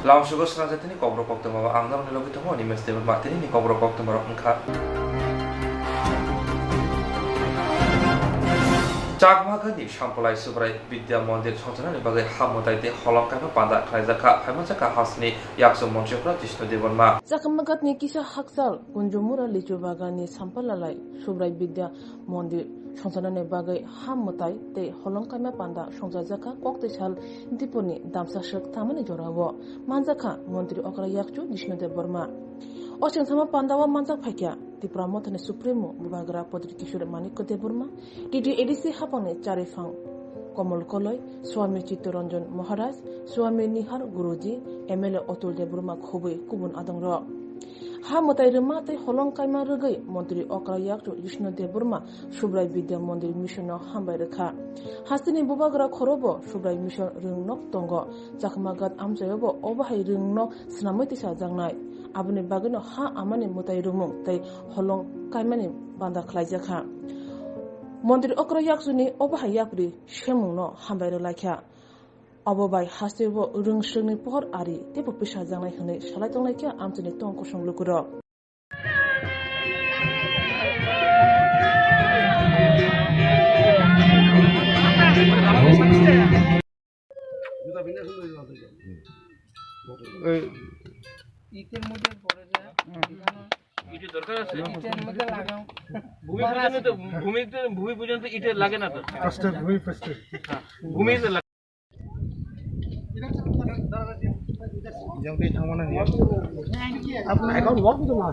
Swrangchati Swrangchati ni Kokborok Koktwma angdar ni logi tamo ni mesde matini ni Kokborok Koktwma rok angka. Chakmagani Shampolai Subrai Vidya Mondir Chonsana ni bagai hamutai te holongkai panda kraijaka haimachaka hasni yakso monchokra Jishnu Devanma. Chakmagat ni kisa haksal kunjumura lichu bagani sampalalai Subrai Vidya Mondir Chonsana ni bagai hamutai te holongkai panda Swrangchati Koktwma diponi damsa shak tamani jorawo manjaka Mondir okra yakchu Jishnu Devanma. Ochen sama pandawa manjak phakya Tipra Mothane Supremo Bubagra Podri Kishore Manik Deburma Didi Edisi Hapone Charifang Komol Koloi Swami Chittoranjan Maharaj Swami Nihar Guruji MLA Otul Deburma Khobui Kubun Adangro Ha Motai Remate Holongkaima Rugai Montri Okra Yaktu Vishnu Deburma Subrai Vidya Mondir Mission Hambai Rekha Hasini Bubagra Khorobo Subrai Mission Ringnok Tongo Chakmagat Amjayobo Obahai Ringnok Snamati Sajangnai Abuni bagino ha amani mutai rumung tai holong kaimani banda khlaijaka Mondir okra yaksuni oba yakri shemung no hambairo laikya obobai hastebo rungshrni pohor ari tepo pisa jangnai hne salai tonglaikia amchini tongko songlukuro ইটের মধ্যে পড়ে যায় ইটের দরকার আছে ইটের মধ্যে লাগাও ভূমি পর্যন্ত ইটে লাগে না তো ফার্স্ট হ্যাঁ ভূমিতে লাগে আপনি এখন ওয়াক তো না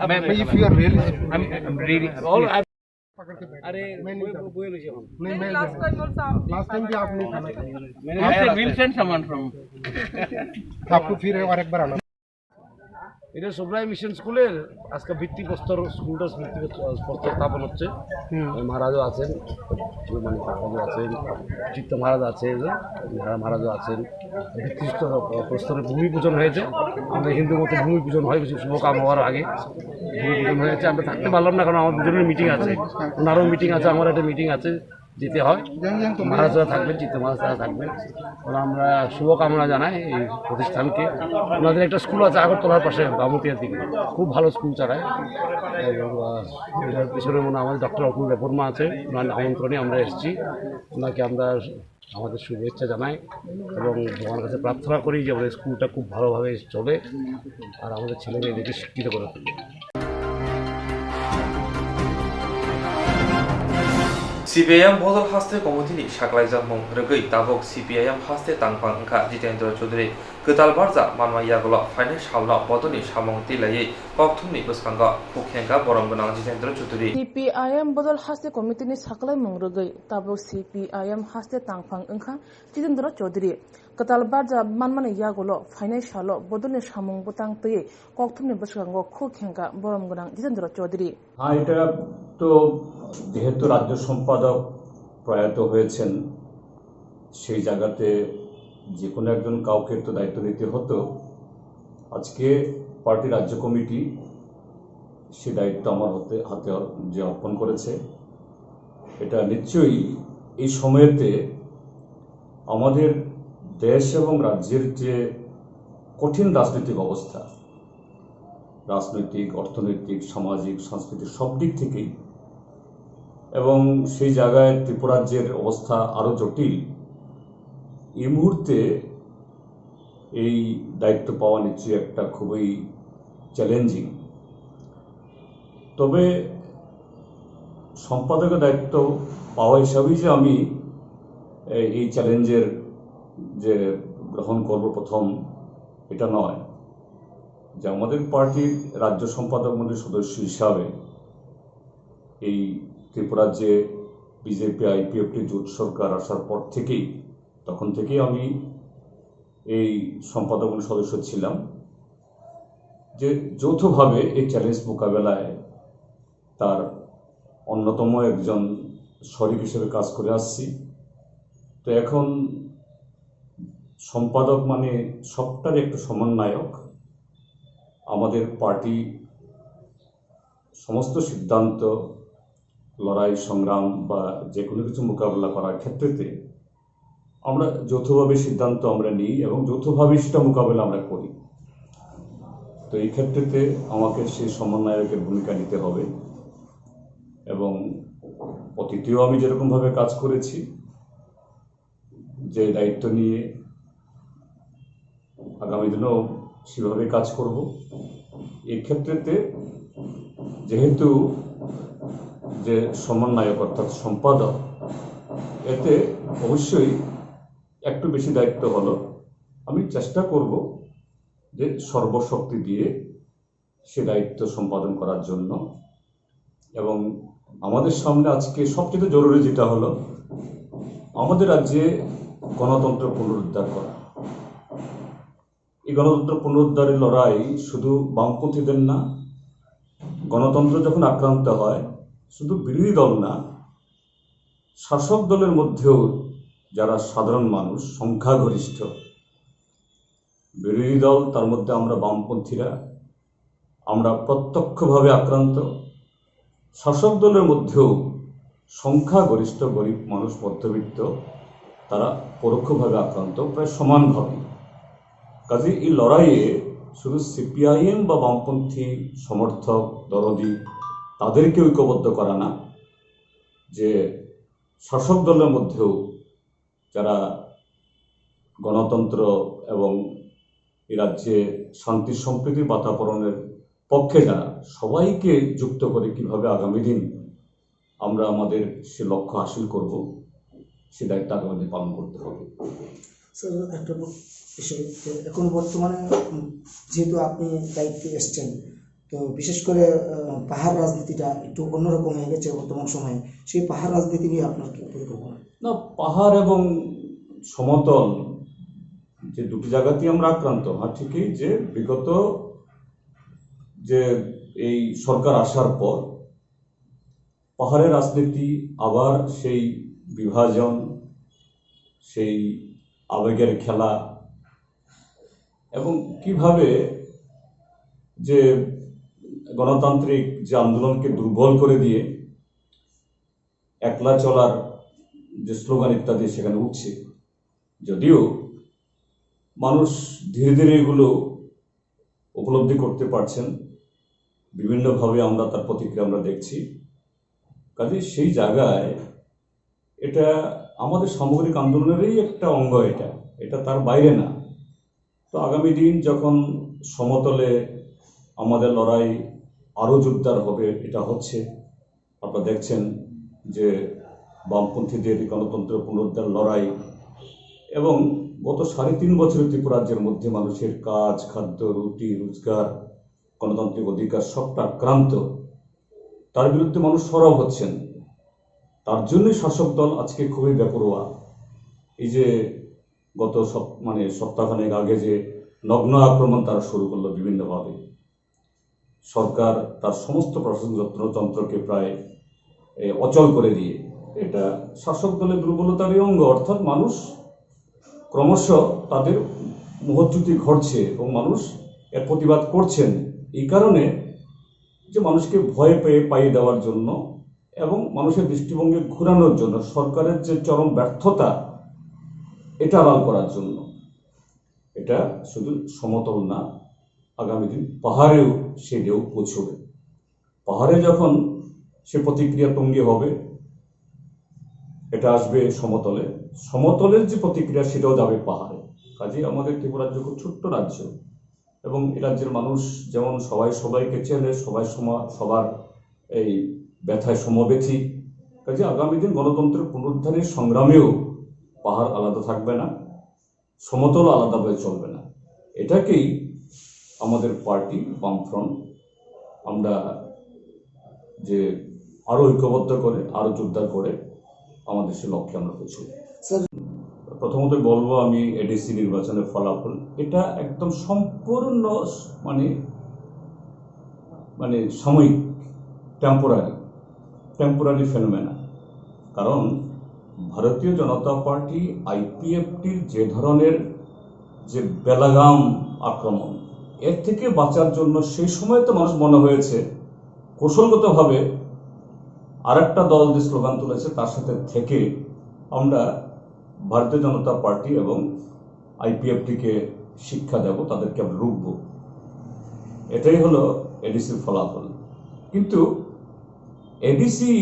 আপনি if you are really I'm really all अरे मैं last time भी आपने खाना खाया we'll send someone from आपको फिर और एक बार आना এটা সুব্রাই মিশন স্কুলের আজকে ভিত্তি প্রস্তর স্কুলটা ভিত্তি প্রস্তর স্থাপন হচ্ছে মহারাজও আছেন মানে কাকাও আছেন চিত্ত মহারাজ আছেন মহারাজও আছেন ভিত্তি প্রস্তরের ভূমি পূজন হয়েছে আমাদের হিন্দু মতে ভূমি পূজন হয় কিছু শুভ কাম হওয়ার আগে ভূমি পূজন হয়েছে আমরা থাকতে পারলাম না কারণ আমার দুজনের মিটিং আছে ওনারও মিটিং আছে আমার একটা মিটিং আছে যেতে হয় মহারাজরা থাকবেন চিত্ত মহারাজরা থাকবেন আমরা শুভকামনা জানাই এই প্রতিষ্ঠানকে ওনাদের একটা স্কুল আছে আগরতলার পাশে বামুতিয়ার দিকে খুব ভালো স্কুল চালায় এবং এটার পিছনে মনে আমাদের ডক্টর অতুল দেববর্মা আছে ওনার আমন্ত্রণে আমরা এসেছি ওনাকে আমরা আমাদের শুভেচ্ছা জানাই এবং ভগবানের কাছে প্রার্থনা করি যে আমাদের স্কুলটা খুব ভালোভাবে চলে আর আমাদের ছেলে মেয়েদেরকে শিক্ষিত করে তুলে CPIM Bodol Haste Komutini Shaklaizan Mong Regai Tabok CPIM Haste Tangpang Angka Jitendra Chaudhary Ketal Barza Manma Yagolo Finance Halna Bodoni Shamong Tilai Koktwma Buskanga Kokhenga Boromgonang Jitendra Chaudhary CPIM Bodol Haste Komitini Shaklai Mong Regai Tabok CPIM Haste Tangpang Angka Jitendra Chaudhary Ketal Barza Manma Yagolo Finance Halo Bodoni Shamong Butang Tei Koktwma Buskanga Kokhenga Boromgonang Jitendra Chaudhary এটা তো যেহেতু রাজ্য সম্পাদক প্রয়াত হয়েছেন সেই জায়গাতে যে কোনো একজন কাউকে তো দায়িত্ব নিতে হতো আজকে পার্টি রাজ্য কমিটি সেই দায়িত্ব আমার হাতে যে অর্পণ করেছে এটা নিশ্চয়ই এই সময়েতে আমাদের দেশ এবং রাজ্যের যে কঠিন রাজনৈতিক অবস্থা রাজনৈতিক অর্থনৈতিক সামাজিক সাংস্কৃতিক সব দিক থেকেই এবং সেই জায়গায় ত্রিপুরাজ্যের অবস্থা আরও জটিল এই মুহূর্তে এই দায়িত্ব পাওয়া নিশ্চয়ই একটা খুবই চ্যালেঞ্জিং তবে সম্পাদকের দায়িত্ব পাওয়া হিসাবেই যে আমি এই চ্যালেঞ্জের যে গ্রহণ করব প্রথম এটা নয় যে আমাদের পার্টির রাজ্য সম্পাদক মণ্ডলীর সদস্য হিসাবে এই ত্রিপুরাজ্যে বিজেপি আইপিএফটি জোট সরকার আসার পর থেকেই তখন থেকেই আমি এই সম্পাদক মণ্ডলীর সদস্য ছিলাম যে যৌথভাবে এই চ্যালেঞ্জ মোকাবেলায় তার অন্যতম একজন শরিক হিসেবে কাজ করে আসছি তো এখন সম্পাদক মানে সবটারই একটা সমন্বয়ক আমাদের পার্টি সমস্ত সিদ্ধান্ত লড়াই সংগ্রাম বা যে কোনো কিছু মোকাবেলা করার ক্ষেত্রেতে আমরা যৌথভাবে সিদ্ধান্ত আমরা নিই এবং যৌথভাবে সেটা মোকাবেলা আমরা করি। তো এই ক্ষেত্রেতে আমাকে সেই সমন্বয়কের ভূমিকা নিতে হবে এবং অতীতেও আমি যেরকমভাবে কাজ করেছি, যে দায়িত্ব নিয়ে আগামী দিনেও সেভাবে কাজ করব। এই ক্ষেত্রেতে যেহেতু যে সমন্বয়ক অর্থাৎ সম্পাদক, এতে অবশ্যই একটু বেশি দায়িত্ব হলো। আমি চেষ্টা করব যে সর্বশক্তি দিয়ে সে দায়িত্ব সম্পাদন করার জন্য। এবং আমাদের সামনে আজকে সবচেয়ে জরুরি যেটা হলো আমাদের রাজ্যে গণতন্ত্র পুনরুদ্ধার করা। এই গণতন্ত্র পুনরুদ্ধারের লড়াই শুধু বামপন্থীদের না, গণতন্ত্র যখন আক্রান্ত হয় শুধু বিরোধী দল না, শাসক দলের মধ্যেও যারা সাধারণ মানুষ সংখ্যাগরিষ্ঠ, বিরোধী দল তার মধ্যে আমরা বামপন্থীরা আমরা প্রত্যক্ষভাবে আক্রান্ত, শাসক দলের মধ্যেও সংখ্যাগরিষ্ঠ গরিব মানুষ মধ্যবিত্ত তারা পরোক্ষভাবে আক্রান্ত, প্রায় সমানভাবে। কাজে এই লড়াইয়ে শুধু সিপিআইএম বা বামপন্থী সমর্থক দরদি তাদেরকে ঐক্যবদ্ধ করা না, যে শাসক দলের মধ্যেও যারা গণতন্ত্র এবং এই রাজ্যে শান্তি সম্প্রীতির বাতাবরণের পক্ষে যারা, সবাইকে যুক্ত করে কিভাবে আগামী দিন আমরা আমাদের সে লক্ষ্য হাসিল করব, সে দায়িত্ব আগামী দিন পালন করতে হবে। স্যার, একটা বিষয়, এখন বর্তমানে যেহেতু আপনি দায়িত্বে এসছেন, তো বিশেষ করে পাহাড় রাজনীতিটা একটু অন্যরকম হয়ে গেছে বর্তমান সময়ে, সেই পাহাড় রাজনীতি নিয়ে আপনার কি পরিকল্পনা? না, পাহাড় এবং সমতল যে দুটি জায়গাতেই আমরা আক্রান্ত। হ্যাঁ, ঠিকই যে বিগত যে এই সরকার আসার পর পাহাড়ের রাজনীতি আবার সেই বিভাজন, সেই আবেগের খেলা এবং কিভাবে যে গণতান্ত্রিক যে আন্দোলনকে দুর্বল করে দিয়ে একলা চলার যে স্লোগান ইত্যাদি সেখানে উঠছে। যদিও মানুষ ধীরে ধীরে এগুলো উপলব্ধি করতে পারছেন, বিভিন্নভাবে আমরা তার প্রতিক্রিয়া আমরা দেখছি। কাজে সেই জায়গায় এটা আমাদের সামগ্রিক আন্দোলনেরই একটা অঙ্গ, এটা তার বাইরে না। তো আগামী দিন যখন সমতলে আমাদের লড়াই আরও জোরদার হবে, এটা হচ্ছে আপনারা দেখছেন যে বামপন্থীদের গণতন্ত্র পুনরুদ্ধার লড়াই এবং গত 3.5 বছরের ত্রিপুরাজ্যের মধ্যে মানুষের কাজ, খাদ্য, রুটি, রোজগার, গণতান্ত্রিক অধিকার সবটা আক্রান্ত, তার বিরুদ্ধে মানুষ সরব হচ্ছেন। তার জন্যই শাসক দল আজকে খুবই বেপরোয়া। এই যে গত সপ্তাহখানেক আগে যে নগ্ন আক্রমণ তারা শুরু করলো বিভিন্নভাবে, সরকার তার সমস্ত প্রশাসন যন্ত্রকে প্রায় অচল করে দিয়ে, এটা শাসক দলের দুর্বলতারই অঙ্গ। অর্থাৎ মানুষ ক্রমশ তাদের মুহূর্তটি ঘটছে এবং মানুষ এর প্রতিবাদ করছেন এই কারণে যে মানুষকে ভয় পাইয়ে দেওয়ার জন্য এবং মানুষের দৃষ্টিভঙ্গি ঘুরানোর জন্য, সরকারের যে চরম ব্যর্থতা এটা আড়াল করার জন্য। এটা শুধু সমতল না, আগামী দিন পাহাড়েও সে ঢেউ পৌঁছবে। পাহাড়ে যখন সে প্রতিক্রিয়া তঙ্গি হবে, এটা আসবে সমতলে, সমতলের যে প্রতিক্রিয়া সেটাও যাবে পাহাড়ে। কাজে আমাদের ত্রিপুরা রাজ্য খুব ছোট্ট রাজ্য এবং এই রাজ্যের মানুষ যেমন সবাইকে চেনে, সবার এই ব্যথায় সমব্যথী। কাজে আগামী দিন গণতন্ত্রের পুনরুদ্ধারের সংগ্রামেও পাহাড় আলাদা থাকবে না, সমতল আলাদাভাবে চলবে না। এটাকেই আমাদের পার্টি বামফ্রন্ট আমরা যে আরও ঐক্যবদ্ধ করে, আরও জোরদার করে আমাদের সে লক্ষ্যে আমরা পৌঁছব। প্রথমত বলবো আমি এডিসি নির্বাচনের ফলাফল এটা একদম সম্পূর্ণ সাময়িক, টেম্পোরারি ফেনোমেনা। কারণ ভারতীয় জনতা পার্টি আইপিএফটির যে ধরনের যে বেলাগাম আক্রমণ, এর থেকে বাঁচার জন্য সেই সময় তো মানুষ মনে হয়েছে কৌশলগতভাবে আরেকটা দল যে স্লোগান তুলেছে তার সাথে থেকে আমরা ভারতীয় জনতা পার্টি এবং আইপিএফটিকে শিক্ষা দেব, তাদেরকে আমরা রুখব। এটাই হলো এডিসির ফলাফল। কিন্তু এডিসি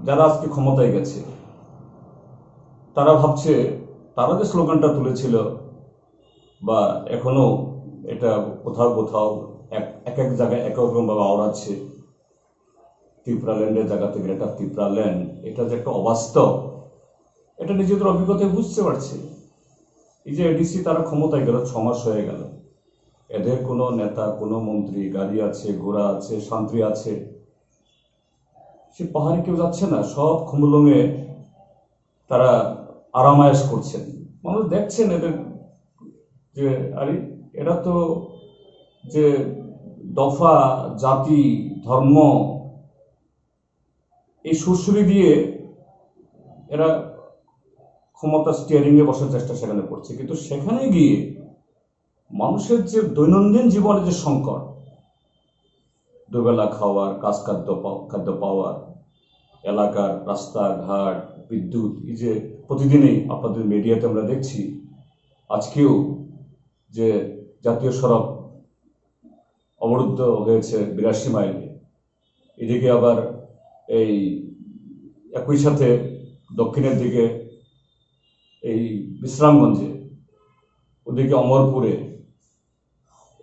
যারা আজকে ক্ষমতায় গেছে তারা ভাবছে তারা যে স্লোগানটা তুলেছিল বা এখনো এটা কোথাও কোথাও এক এক জায়গায় এক রকমভাবে আওড়াচ্ছে, ত্রিপুরা ল্যান্ডের জায়গাতে গ্রেটার ত্রিপুরা ল্যান্ড, এটা যে একটা অবাস্তব, এটা নিজেদের অভিজ্ঞতায় বুঝতে পারছে। এই যে এডিসি তারা ক্ষমতায় গেল 6 মাস হয়ে গেল, এদের কোনো নেতা কোনো মন্ত্রী গাড়ি আছে, ঘোড়া আছে, শান্তি আছে, সে পাহাড়ে কেউ যাচ্ছে না, সব খুমলুঙে তারা আরামায়েশ করছেন। মানুষ দেখছেন এদের যে আরে এরা তো যে দফা জাতি ধর্ম এই সুরসুরি দিয়ে এরা ক্ষমতা স্টিয়ারিংয়ে বসার চেষ্টা সেখানে করছে। কিন্তু সেখানে গিয়ে মানুষের যে দৈনন্দিন জীবনের যে সংকট, দুবেলা খাওয়ার, খাদ্য পাওয়ার, এলাকার রাস্তাঘাট, বিদ্যুৎ, এই যে প্রতিদিনই আপনাদের মিডিয়াতে আমরা দেখছি, আজকেও যে জাতীয় সড়ক অবরুদ্ধ হয়েছে 82 মাইলে, এদিকে আবার এই একই সাথে দক্ষিণের দিকে এই বিশ্রামগঞ্জে, ওদিকে অমরপুরে,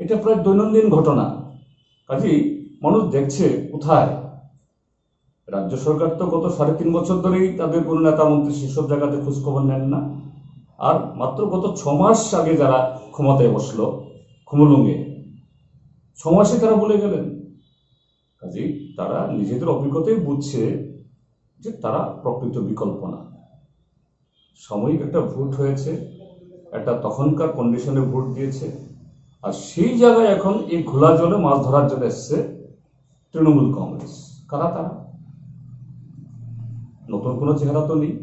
এটা প্রায় দৈনন্দিন ঘটনা। কাজেই মানুষ দেখছে কোথায় রাজ্য সরকার তো গত 3.5 বছর ধরেই তাদের কোনো নেতা মন্ত্রী সেসব জায়গাতে খোঁজখবর নেন না, আর মাত্র গত 6 মাস আগে যারা ক্ষমতায় বসলো খুমলুঙে, 6 মাসে তারা বলে গেলেন। কাজেই তারা নিজেদের অভিজ্ঞতাই বুঝছে যে তারা প্রকৃত বিকল্প না। সাময়িক একটা ভোট হয়েছে, একটা তখনকার কন্ডিশনে ভোট দিয়েছে, আর সেই জায়গায় এখন এই ঘোলা জলে মাছ ধরার জন্য এসছে তৃণমূল কংগ্রেস। কারা তারা? নতুন কোনো চেহারা তো নেই।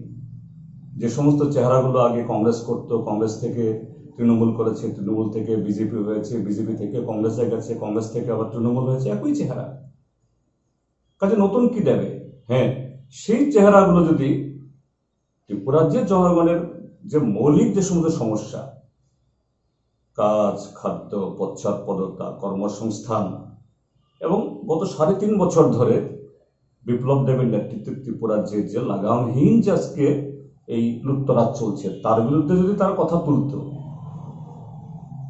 যে সমস্ত চেহারাগুলো আগে কংগ্রেস করত, কংগ্রেস থেকে তৃণমূল করেছে, তৃণমূল থেকে বিজেপি হয়েছে, বিজেপি থেকে কংগ্রেসে গেছে, কংগ্রেস থেকে আবার তৃণমূল হয়েছে, একই চেহারা। কাজে নতুন কি দেবে? হ্যাঁ, সেই চেহারাগুলো যদি ত্রিপুরার যে জনগণের যে মৌলিক যে সমস্ত সমস্যা, কাজ, খাদ্য, পশ্চাৎপদতা, কর্মসংস্থান, এবং গত 3.5 বছর ধরে বিপ্লব দেবের নেতৃত্বে ত্রিপুরার যে লাগামহীন যে আজকে এই লুটতরাজ চলছে, তার বিরুদ্ধে যদি তারা কথা তুলতো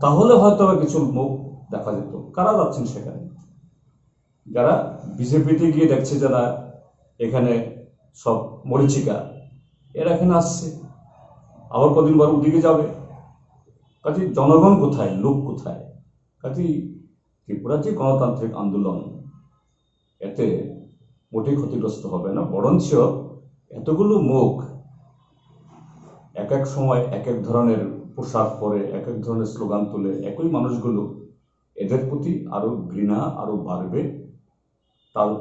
তাহলে হয়তো কিছু মুখ দেখা যেত। কারা যাচ্ছেন সেখানে? যারা বিজেপিতে গিয়ে দেখছে যারা এখানে সব মরিচিকা, এরা এখানে আসছে, আবার কদিন পর ওদিকে যাবে। কাজে জনগণ কোথায়, লোক কোথায়? কাজে ত্রিপুরার যে গণতান্ত্রিক আন্দোলন, এতে মোটেই ক্ষতিগ্রস্ত হবে না, বরঞ্চ এতগুলো মুখ এক এক সময় এক এক ধরনের পোশাক পরে, এক এক ধরনের স্লোগান তুলে, একই মানুষগুলো, এদের প্রতি আরো ঘৃণা আরো বাড়বে,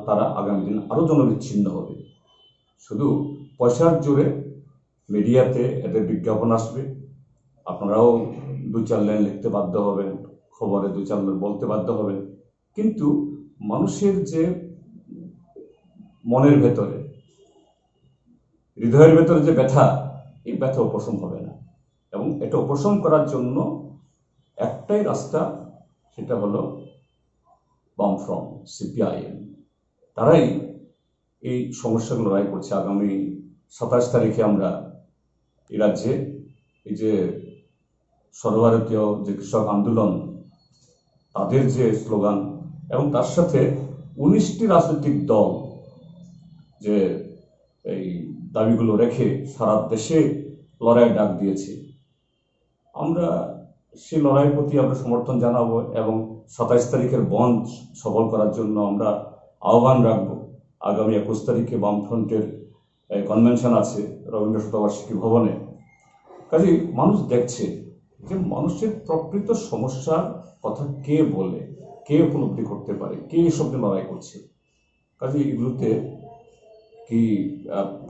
তারা আগামী দিন আরো জনবিচ্ছিন্ন হবে। শুধু পয়সার জোরে মিডিয়াতে এদের বিজ্ঞাপন আসবে, আপনারাও 2-4 লাইন লিখতে বাধ্য হবেন, খবরে 2-4 লাইন বলতে বাধ্য হবেন, কিন্তু মানুষের যে মনের ভেতরে, হৃদয়ের ভেতরে যে ব্যথা, এই ব্যথা উপশম হবে না। এবং এটা উপশম করার জন্য একটাই রাস্তা, সেটা হলো বামফ্রন্ট, সিপিআইএম। তারাই এই সমস্যাগুলো লড়াই করছে। আগামী 27 তারিখে আমরা এই রাজ্যে এই যে সর্বভারতীয় যে কৃষক আন্দোলন, তাদের যে স্লোগান, এবং তার সাথে 19টি রাজনৈতিক দল যে এই দাবিগুলো রেখে সারা দেশে লড়াইয়ের ডাক দিয়েছে, আমরা সেই লড়াইয়ের প্রতি আমরা সমর্থন জানাবো এবং 27 তারিখের বন্ধ সফল করার জন্য আমরা আহ্বান রাখবো। আগামী 21 তারিখে বামফ্রন্টের কনভেনশন আছে রবীন্দ্র শতবার্ষিকী ভবনে। কাজে মানুষ দেখছে যে মানুষের প্রকৃত সমস্যার কথা কে বলে, কে উপলব্ধি করতে পারে, কে এসব নিয়ে লড়াই করছে। কাজে এগুলোতে কি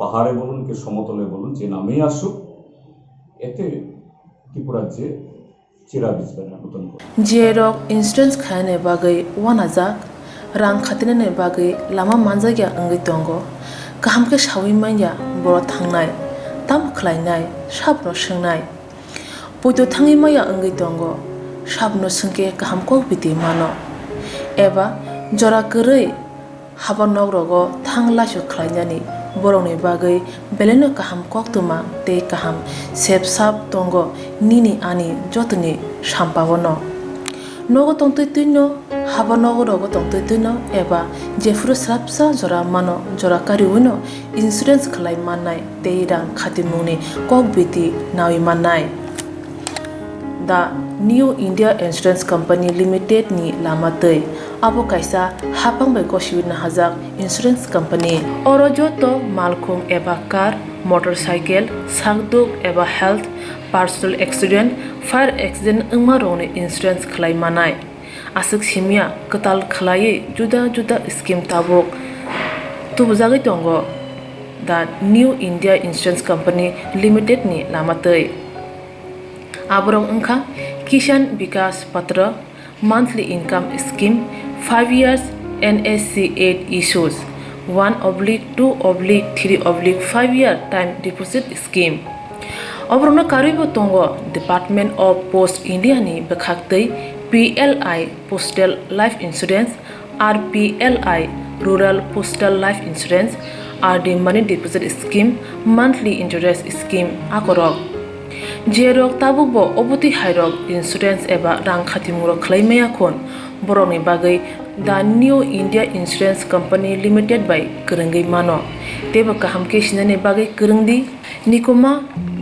পাহাড়ে বলুন কি সমতলে বলুন, যে নামেই আসুক, এতে ত্রিপুরার যে চিরা বিজবে না নতুন করে। জিয়ারক ইনস্টেন্স খানে বাগৈ ওয়ানাজাক rang khatinane bagai lama manjagya angai tongo kaham ke sawi manya boro thangnai tam khlainai sabno swngnai poito thangi maya angai tongo sabno sungke kaham ko biti mano eba jora korei habanog rogo thangla su khlainani boroni bagai beleno kaham koktwma te kaham sep sap tongo nini ani jotoni sampawono nogo tongtoi tuino habanog rogo tongtoi tuino eba jefuru srapsa jora mano jora kariwino insurance khlai mannai te rang khatimuni kokbiti nawi mannai The New India Insurance Company Limited ni lamatei abo kaisa hapang bai kosiwina hajak insurance company oro joto malkhung eba car motorcycle sakduk eba health personal accident fire accident ungma rone insurance khlai manai asuk simia katal khlai juda juda scheme tabok tubujagi tongo The New India Insurance Company Limited ni lamatei aborong ungkha Kisan Vikas Patra monthly income scheme 5 years NSC 8 issues 1/2/3/5 year time deposit scheme obrona karibo tongo Department of Post India ni bekhaktei PLI Postal Life Insurance RPLI Rural Postal Life Insurance RD Money Deposit Scheme monthly interest scheme akorok jerok tabubo obuti hairok insurance eba rang khatimuro khlaimaya khon boroni bagai The New India Insurance Company Limited by Kurungai mano teba kaham ke sinane bagai kurungdi nikoma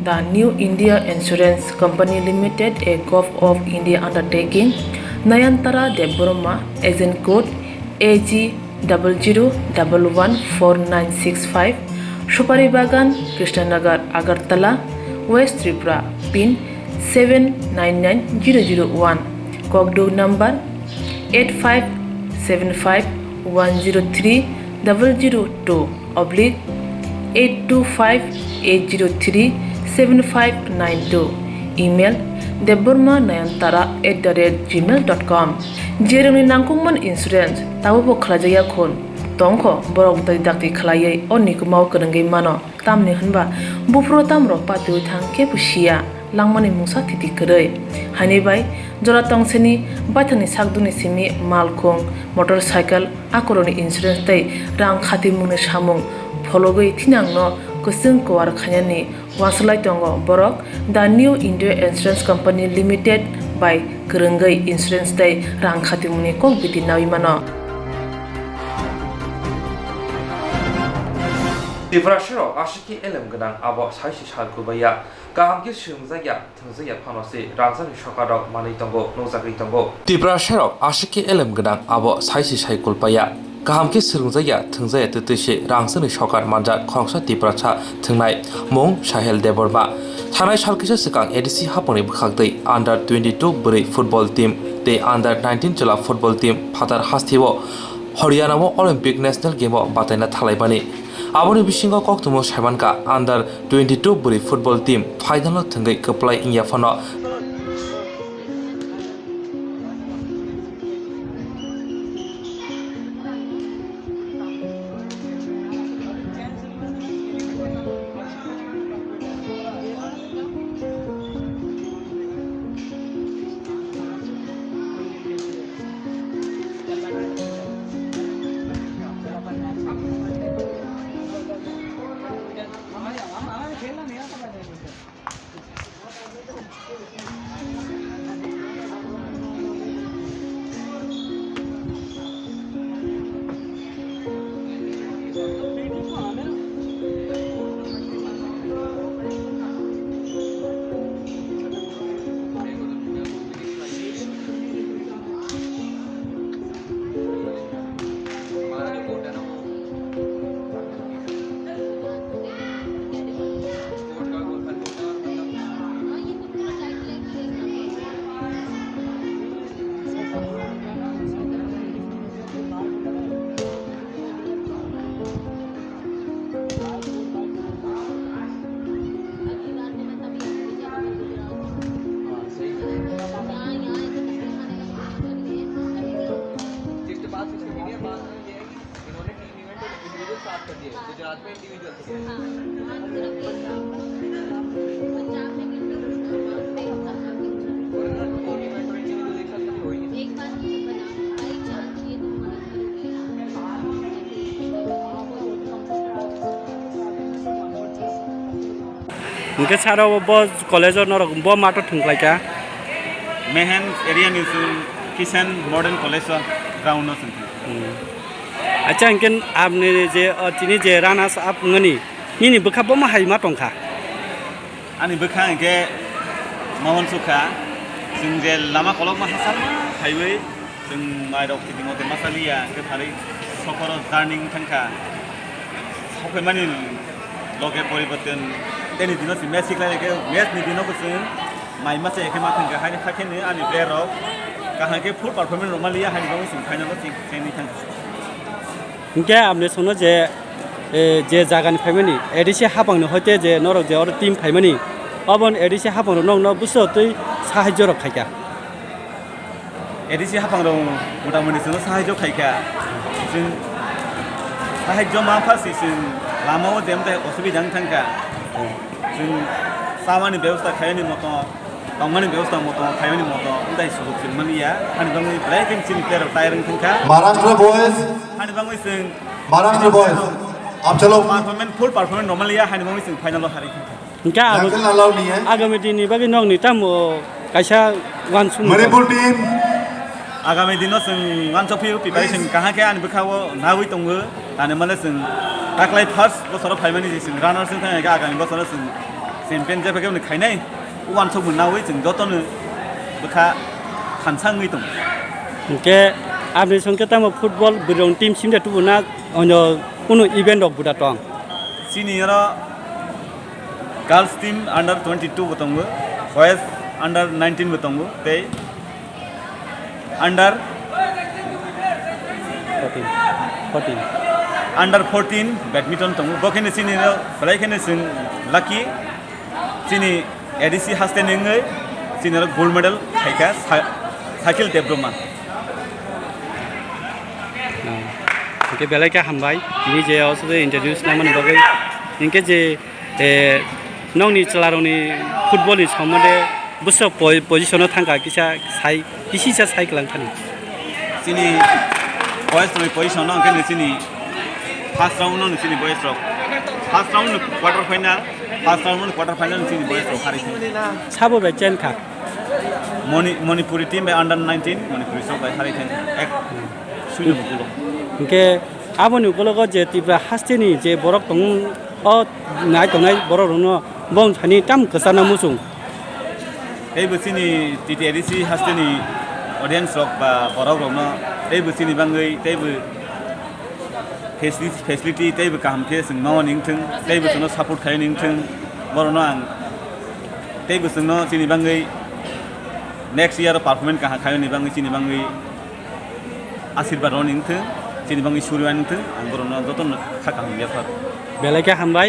The New India Insurance Company Limited a Gov of India undertaking Nayantara Deborma agent code AG 00114965 Supari Bagan Krishnanagar Agartala West Tripura pin 799001 Kokdo number 85751002/8258037592 email debormanayantara@gmail.com jeroni nangkungman insurance tabubo khlajaya khon tongkho borok dai dakti khlaiye onikumau kurungai mano tamni hanba bufro tamro patu thang ke pusia langmani musa thiti korei hani bai jora tongseni baithani sakduni simi malkhung motorcycle akoroni insurance tai rang khatimuni samung phologoi thinangno kusung kwar khanyani waslai tongo borok The New India Insurance Company Limited by Kurungai Insurance tai rang khatimuni kokbiti nawi mano Tibrashiro ashiki elem ganang abo saisi salkubaya kahamki sungzaya thungzaya phanose rajani sokarok manai tongo nozagri tongo Tibrashiro ashiki elem ganang abo saisi saikulpaya kahamki sungzaya thungzaya tutise rangsani sokar manja khongsa tibracha thungnai mong Sahel Deborma thanai salkisa sikang ADC haponi bukhaktei under 22 buri football team te under 19 chula football team phatar hastibo Haryana Olympic National Game bataina thalaibani aboni bisingo Koktwma Saimanka under 22 buri football team final thungai kaplai ingya phano Mungkin cara bos college orang bos mata tungklai kah? Mehen area ni Kisan Modern College ground no senti. Acha mungkin abne je tini je ranas ab ngani. Ini bekap bos mahai matong kah? Ani bekang ke Mohon Suka, sing je lama kolok mahasal highway, sing mai dok kiti ngote masalia ke thari sokoro turning tangka. Sokai mani loke poriboten teni dino si mesik lagi ke mes ni dino kusun mai masa ke matang ke hari kakek ni ani player rok kahang ke full performance normalia hari kamu sing final ko sing seni tangka. Mungkin abne sono je jagan family edisi habang no hote je norok je or team family. Abon edisi habang no nong no buso tui sahaja rok kaya. Edisi hapang dong mudah mudahan seno sahaja kaya. Sing sahaja mampu sih lama वो them ते असुविधा नहीं था जिन सामान्य व्यवस्था खाया नहीं मोतो तंगमानी व्यवस्था मोतो खाया नहीं मोतो उन्दा ही सुबह फिल्म नहीं या हनी बंगई ब्लैक एंड चिली प्लेयर टायरिंग था महाराष्ट्र बॉयज हनी बंगई सिंह महाराष्ट्र बॉयज आप चलो परफॉर्मेंस फुल परफॉर्मेंस नॉर्मल या हनी बंगई सिंह फाइनल हारी था Mungkin जंगल अलाउ नहीं है agam ini bagi nong ni tamu kaisa wan sum. Manipur team आगामी दिनों सिंह वन चौफी प्रिपरेशन कहाँ के आने बखाओ नावी तंगो आने माले सिंह ताकलाई फर्स्ट बसरो फाइमानी जिसिं रानर सिं थांगा के आगामी बसरो सिं चेम्पियन जाफे के खाइनाय वन चौ मोनावै जों जतनो बखा खानसाङै दं Mungkin abne songke tamu football berong team sim dah tu na onyo kuno event dok budak tong. Senior girls team under 22 बतंगो boys under 19 बतंगो ते under 14. under 14 badminton तंगो बखेने senior बलाइखेने सिं lucky sini edisi haste nengai senior gold medal खाइका साइकेल डेभलपमा Mungkin belai kah hambai ini je also introduce nama ni bagai. Mungkin je nong ni celarong ni football ni sama de busa position thangka kisi sai kelang thani. sini boys to position no kan sini first round no sini boys rock first round quarter final sini boys rock hari Sabo be chen kah. Manipuri team by under 19 Manipuri so by hari ek suyu bulo Mungkin apa ni kalau kau je tiba hasil ni je borok tong naik borok rono bong thani tam kesana musung. ei sini TTRC haste ni audience rock ba borok rono ei sini bangai ei facility ei kaham ke sing no ning thing ei sono support khai ning thing borono ang ei sono sini bangai next year performance kaha khai ni bangai sini bangai आशीर्वाद ning thing sini bangai suryan thing ang borono joton khaka hingya thar Belai kah hambai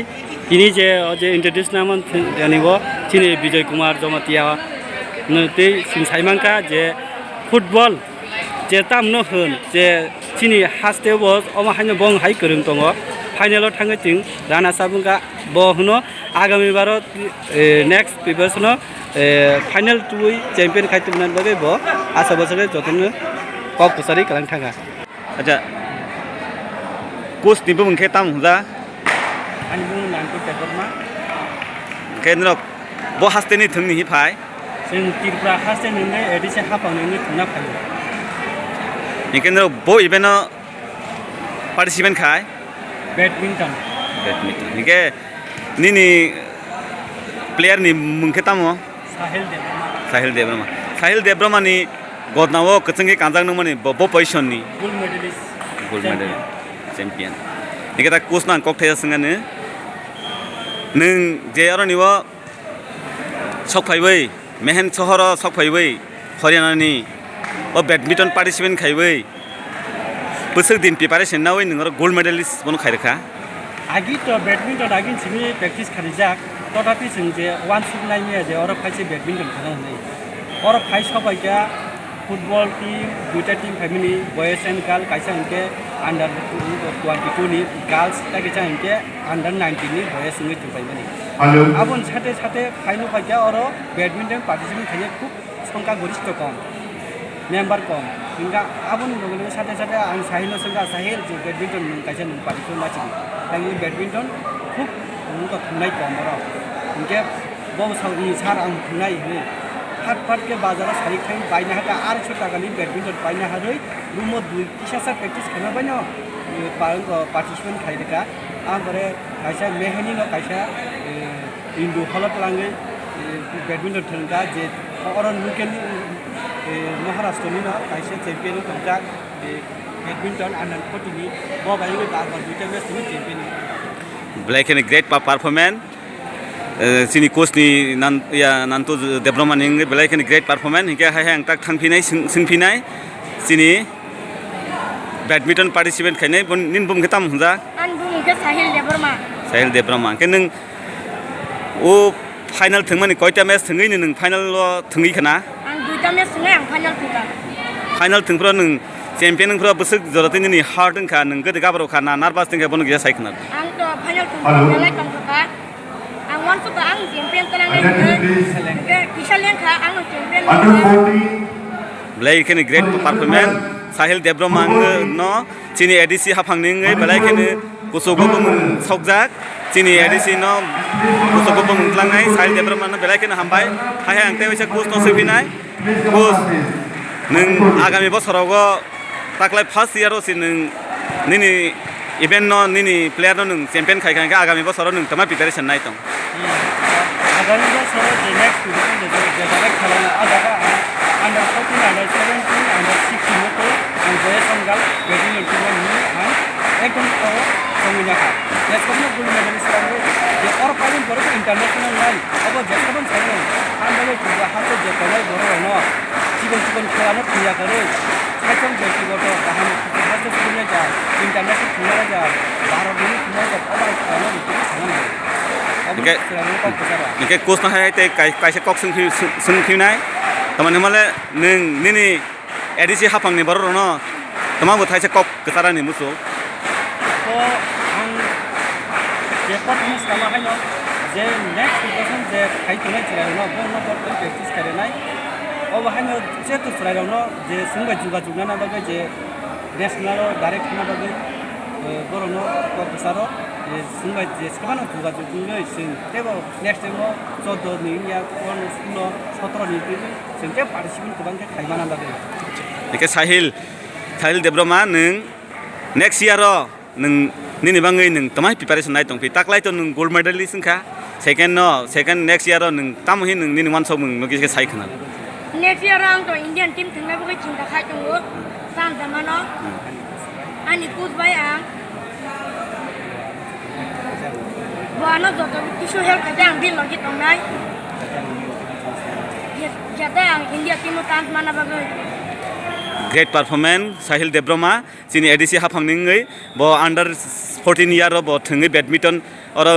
ini je introduce nama ni bo sini Vijay Kumar Jomatia nanti sing saimangka je football je tam no hun je sini haste bos oma hanya bong hai kerung tongo final thangga ting rana sabungka bo huno agami baro next preparation final tui champion khai tumnan bagai bo asa bosare joton kok kusari kalang thanga acha coach tipu mungke tam huja ani bung nanti Kokborok kenrok bo haste ni thungni hi phai sing tirpra haste nunge edisi hapang nunge thuna phai ni kenrok bo event participant khai badminton ni ke ni player ni mungke tam Sahil Debrama Sahil Debrama ni godnawo kachangi kanjang nang mani bo position ni gold medal champion ni kita coach nang kok thaya singane nung je aro niwa sok phaibai mehen sohor sok phaibai Haryana ni o badminton participant khaibai बोसोर दिन preparation नावै नोंगर gold medallist बनो खाइरखा आगि तो badminton आगि Simi practice खारिजाक तथापि जों जे वान suit नाइमे जे और फाइसे badminton खालाम नै और phi सबाइका football team duita team family boys and girl kaisa hingke under 22 ni girls ta kaisa hingke under 19 ni boys singi tupai mani abon sate sate final phaja oro badminton participant khaye khub সংখ্যা গরিষ্ঠ কম member কম হিংগা আবন লগে সাথে সাথে আং সাহিল সংখ্যা সাহিল যে badminton কাছে participant মাছি তাই ব্যাডমিন্টন খুব মুখ থুনাই কম বড় হিংকে বউ সাউদি সার আং থুনাই হে হাট ফাটকে বাজারে সারি খাই বাইনা হাটা 800 টাকা নি ব্যাডমিন্টন বাইনা হারই রুম দুই কিসাসা প্র্যাকটিস খানা বাইনা পার্টিসিপেন্ট খাই দেখা আমরে কাইসা মেহনি ন কাইসা ইন্দু হলত লাঙ্গে ব্যাডমিন্টন খেলতা যে অরন লুকেল মহারাষ্ট্রনি ন কাইসা চ্যাম্পিয়ন কমজা badminton under 40 ni bo bai ge bar bar duita match ni champion Black and great performance sini coach ni nanto development ning black and great performance hingke hai hang tak thangphinai singphinai sini badminton participant khainai nin bum khetam hunja an bum ke Sahil Debrama ke nung o final thengmani koita match thengui ni nung final lo thengui khana an duita match ngai ang final thengpro nung champion nungpro busuk jorotini ni hard ngkha nung gede gabro khana nervous thengke bono gya sai khana ang to final ngai tong ka ang wan to ang champion tanang ke kisalen kha ang champion Black and great performance Sahil Debrama no chini ADC hafangning Black and kusogo bum saukjak chini ADC no kusogo bum tlangai Sahil Debrama no Black and hambai hai ang te wisa coach no sepinai coach nung agami bosorogo taklai first year osi nung nini event no nini player no nung champion khai khai agami bosoro nung tama preparation nai tong agami bosoro the next season the direct khalana adaga under 14 under 17 under 16 moto and boys and girls badminton tournament ni han ekdom ko samina ka jeskono gold medalist rango je or parin boro international nai abo jeskono sango andale kuba hato je kolai boro no জীবন খেলানো ক্রিয়া করে সাইকন ব্যক্তিগত কাহানি হাতে শুনে যায় ইন্টারনেটে শুনে যায় 12 দিন শুনে যায় আবার খেলানো ভিতরে সামনে Nike coach na hai te kaisa kok sung nai tamane male ning nini ADC hapang ni baro no tamang bo thaisa kok kesara ni muso to ang je pot mus kama hai no je next season je khai tunai chira no bon no bor practice kare nai अब हानो जे तो Friday न जे संगा जुगा जुगा ना बगे जे national direct ना बगे बरनो प्रफेसर जे संगा जे सबानो जुगा जुगुले सिं तेबो नेक्स्ट टाइम 14 नि या 17 नि सिं ते पार्टिसिपेट गोबां के खायमाना बगे Nike Sahil Debrama nung next year nung nini bangai nung tamai preparation nai tong pi taklai to nung gold medalist kha second next year nung tamuhi nung nini wan somung nogi ke sai khana next year ang to Indian team thengna bo chinta khai tong wo san zamano ani coach bai ang boano joto tisho hel khajang bil logi tong nai jata ang India team tan mana bagai great performance Sahil Debrama chini ADC hafangning bo under 14 year bo thungi badminton or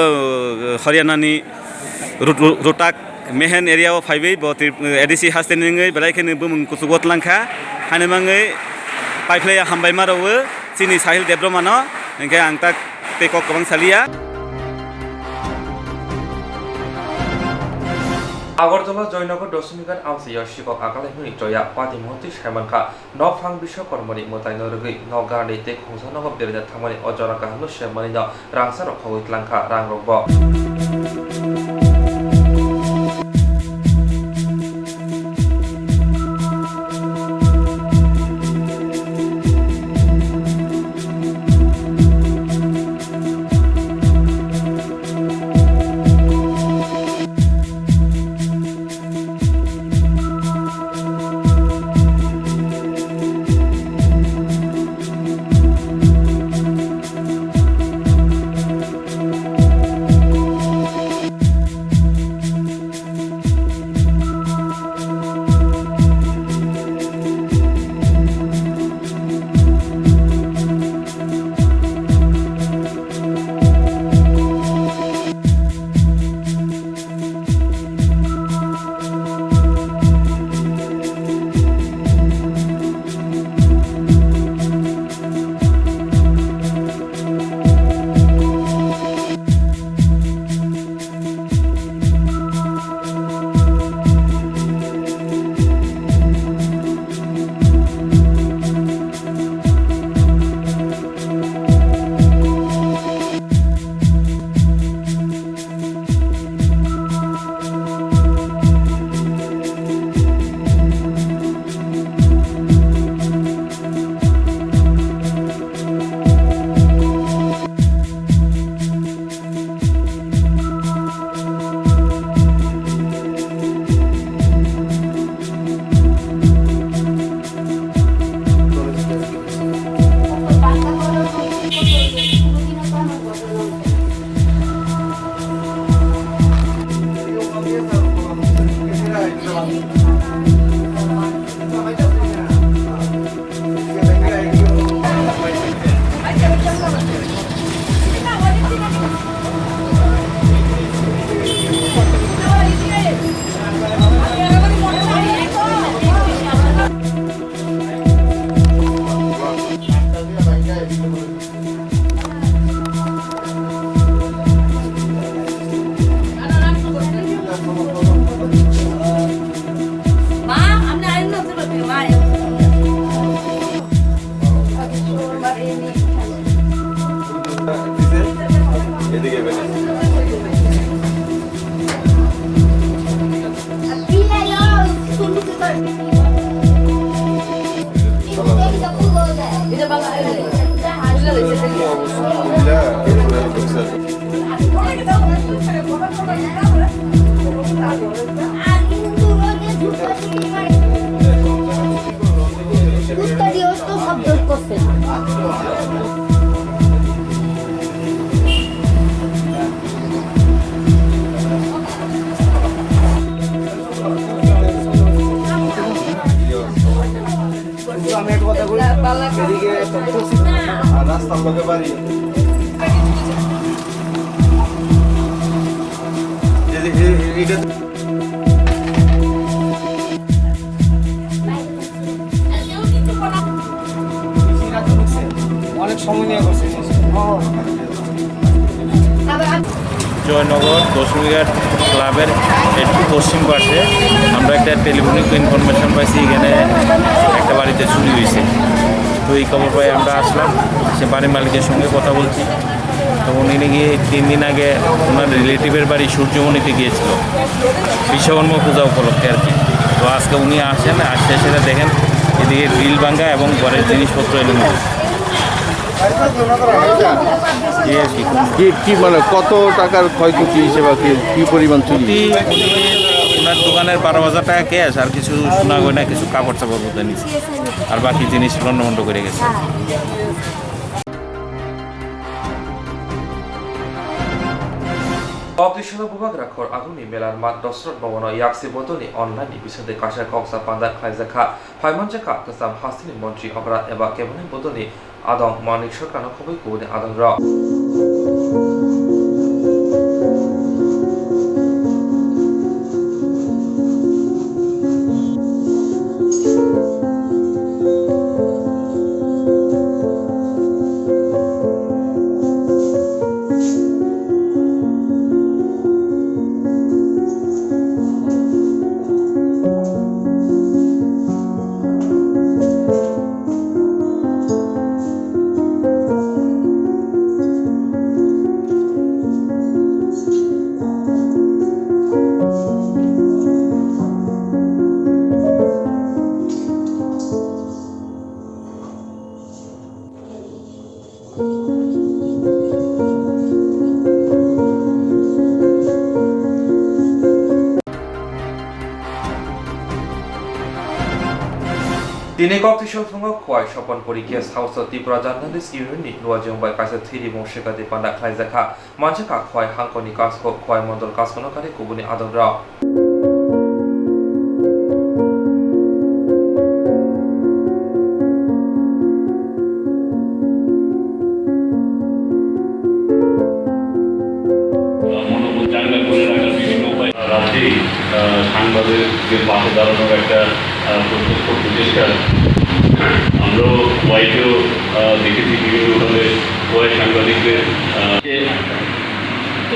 Haryana ni rotak Mehen area of highway but ADC has the name like in boom kusugot langka hanemangai pai player hambai marawe sini Sahil Debrama no engke angtak teko kabang salia Agartala Joynagar দশমিকার আমসিয়া শিকক আকালাইমনি জয়া পাতিমহতি সাইমানখা নফাং বিশ্বকর্মনি মোতাইন রগৈ নগানি তে খুংসানগ বেরজা থামানি অজরা কাহানো সেমানি ন রাংসা রখাউত লাংখা রাং রগব জয়নগর দশমীঘাট ক্লাবের একটু পশ্চিম পাশে আমরা একটা telephonic information পাইছি, এখানে একটা বাড়িতে চুরি হয়েছে। তো এই খবর পাই আমরা আসলাম, সে বাড়ির মালিকের সঙ্গে কথা বলছি। তো উনি নাকি 3 দিন আগে ওনার রিলেটিভের বাড়ি সূর্যমণিতে গিয়েছিল বিশ্বকর্মা পূজা উপলক্ষে আর কি। তো আজকে উনি আসেন, আসতে সেটা দেখেন এদিকে গ্রিল ভাঙ্গা এবং ঘরের জিনিসপত্র এলোমেলো। কি মানে কত টাকার ক্ষয়ক্ষতি হিসেবে কি পরিমাণ চুরি? ওনার দোকানের 12,000 টাকা ক্যাশ আর কিছু সোনা গয়না, কিছু কাপড় চাপড় মতো নিচ্ছে, আর বাকি জিনিস লন্ডমন্ড করে গেছে। Optitional bubak rakor aguni melar mat dosrot bawono yaksi bodoni online ni bisode kasha koksa panda khlaijaka phaimanjaka kasam hasini montri obrat eba kebone bodoni adong manik sorkano khoboi kone adong ro Dini Koktisol Fungo Kwai Shopon Porikias House of Tipra Journalist Union Nuajong by Kasa 3D Moshika de Panda Klaizaka Manchaka Kwai Hankoni Kasko Kwai Mondol Kaskono Kari Kubuni Adonra সাংবাদিকদের পাশে দাঁড়ানোর একটা প্রত্যক্ষ প্রচেষ্টা আমরাও ওয়াইকেও দেখেছি বিভিন্নভাবে Y সাংবাদিকদের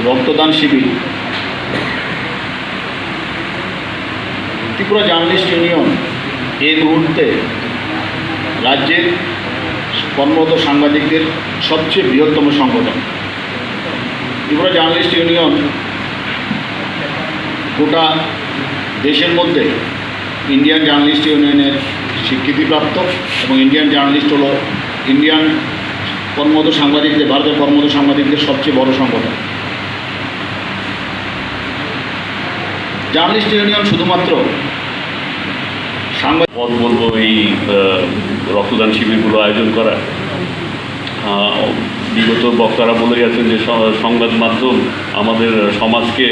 রক্তদান শিবির ত্রিপুরা জার্নালিস্ট ইউনিয়ন এই মুহূর্তে রাজ্যের কর্মরত সাংবাদিকদের সবচেয়ে বৃহত্তম সংগঠন। ত্রিপুরা জার্নালিস্ট ইউনিয়ন গোটা দেশের মধ্যে ইন্ডিয়ান জার্নালিস্ট ইউনিয়নের স্বীকৃতিপ্রাপ্ত এবং ইন্ডিয়ান জার্নালিস্ট হলো ইন্ডিয়ান কর্মরত সাংবাদিকদের, ভারতের কর্মরত সাংবাদিকদের সবচেয়ে বড় সংগঠন। জার্নালিস্ট ইউনিয়ন শুধুমাত্র সাংবাদিক বলবো এই রক্তদান শিবিরগুলো আয়োজন করা। বিগত বক্তারা বলে গেছেন যে সংবাদ মাধ্যম আমাদের সমাজকে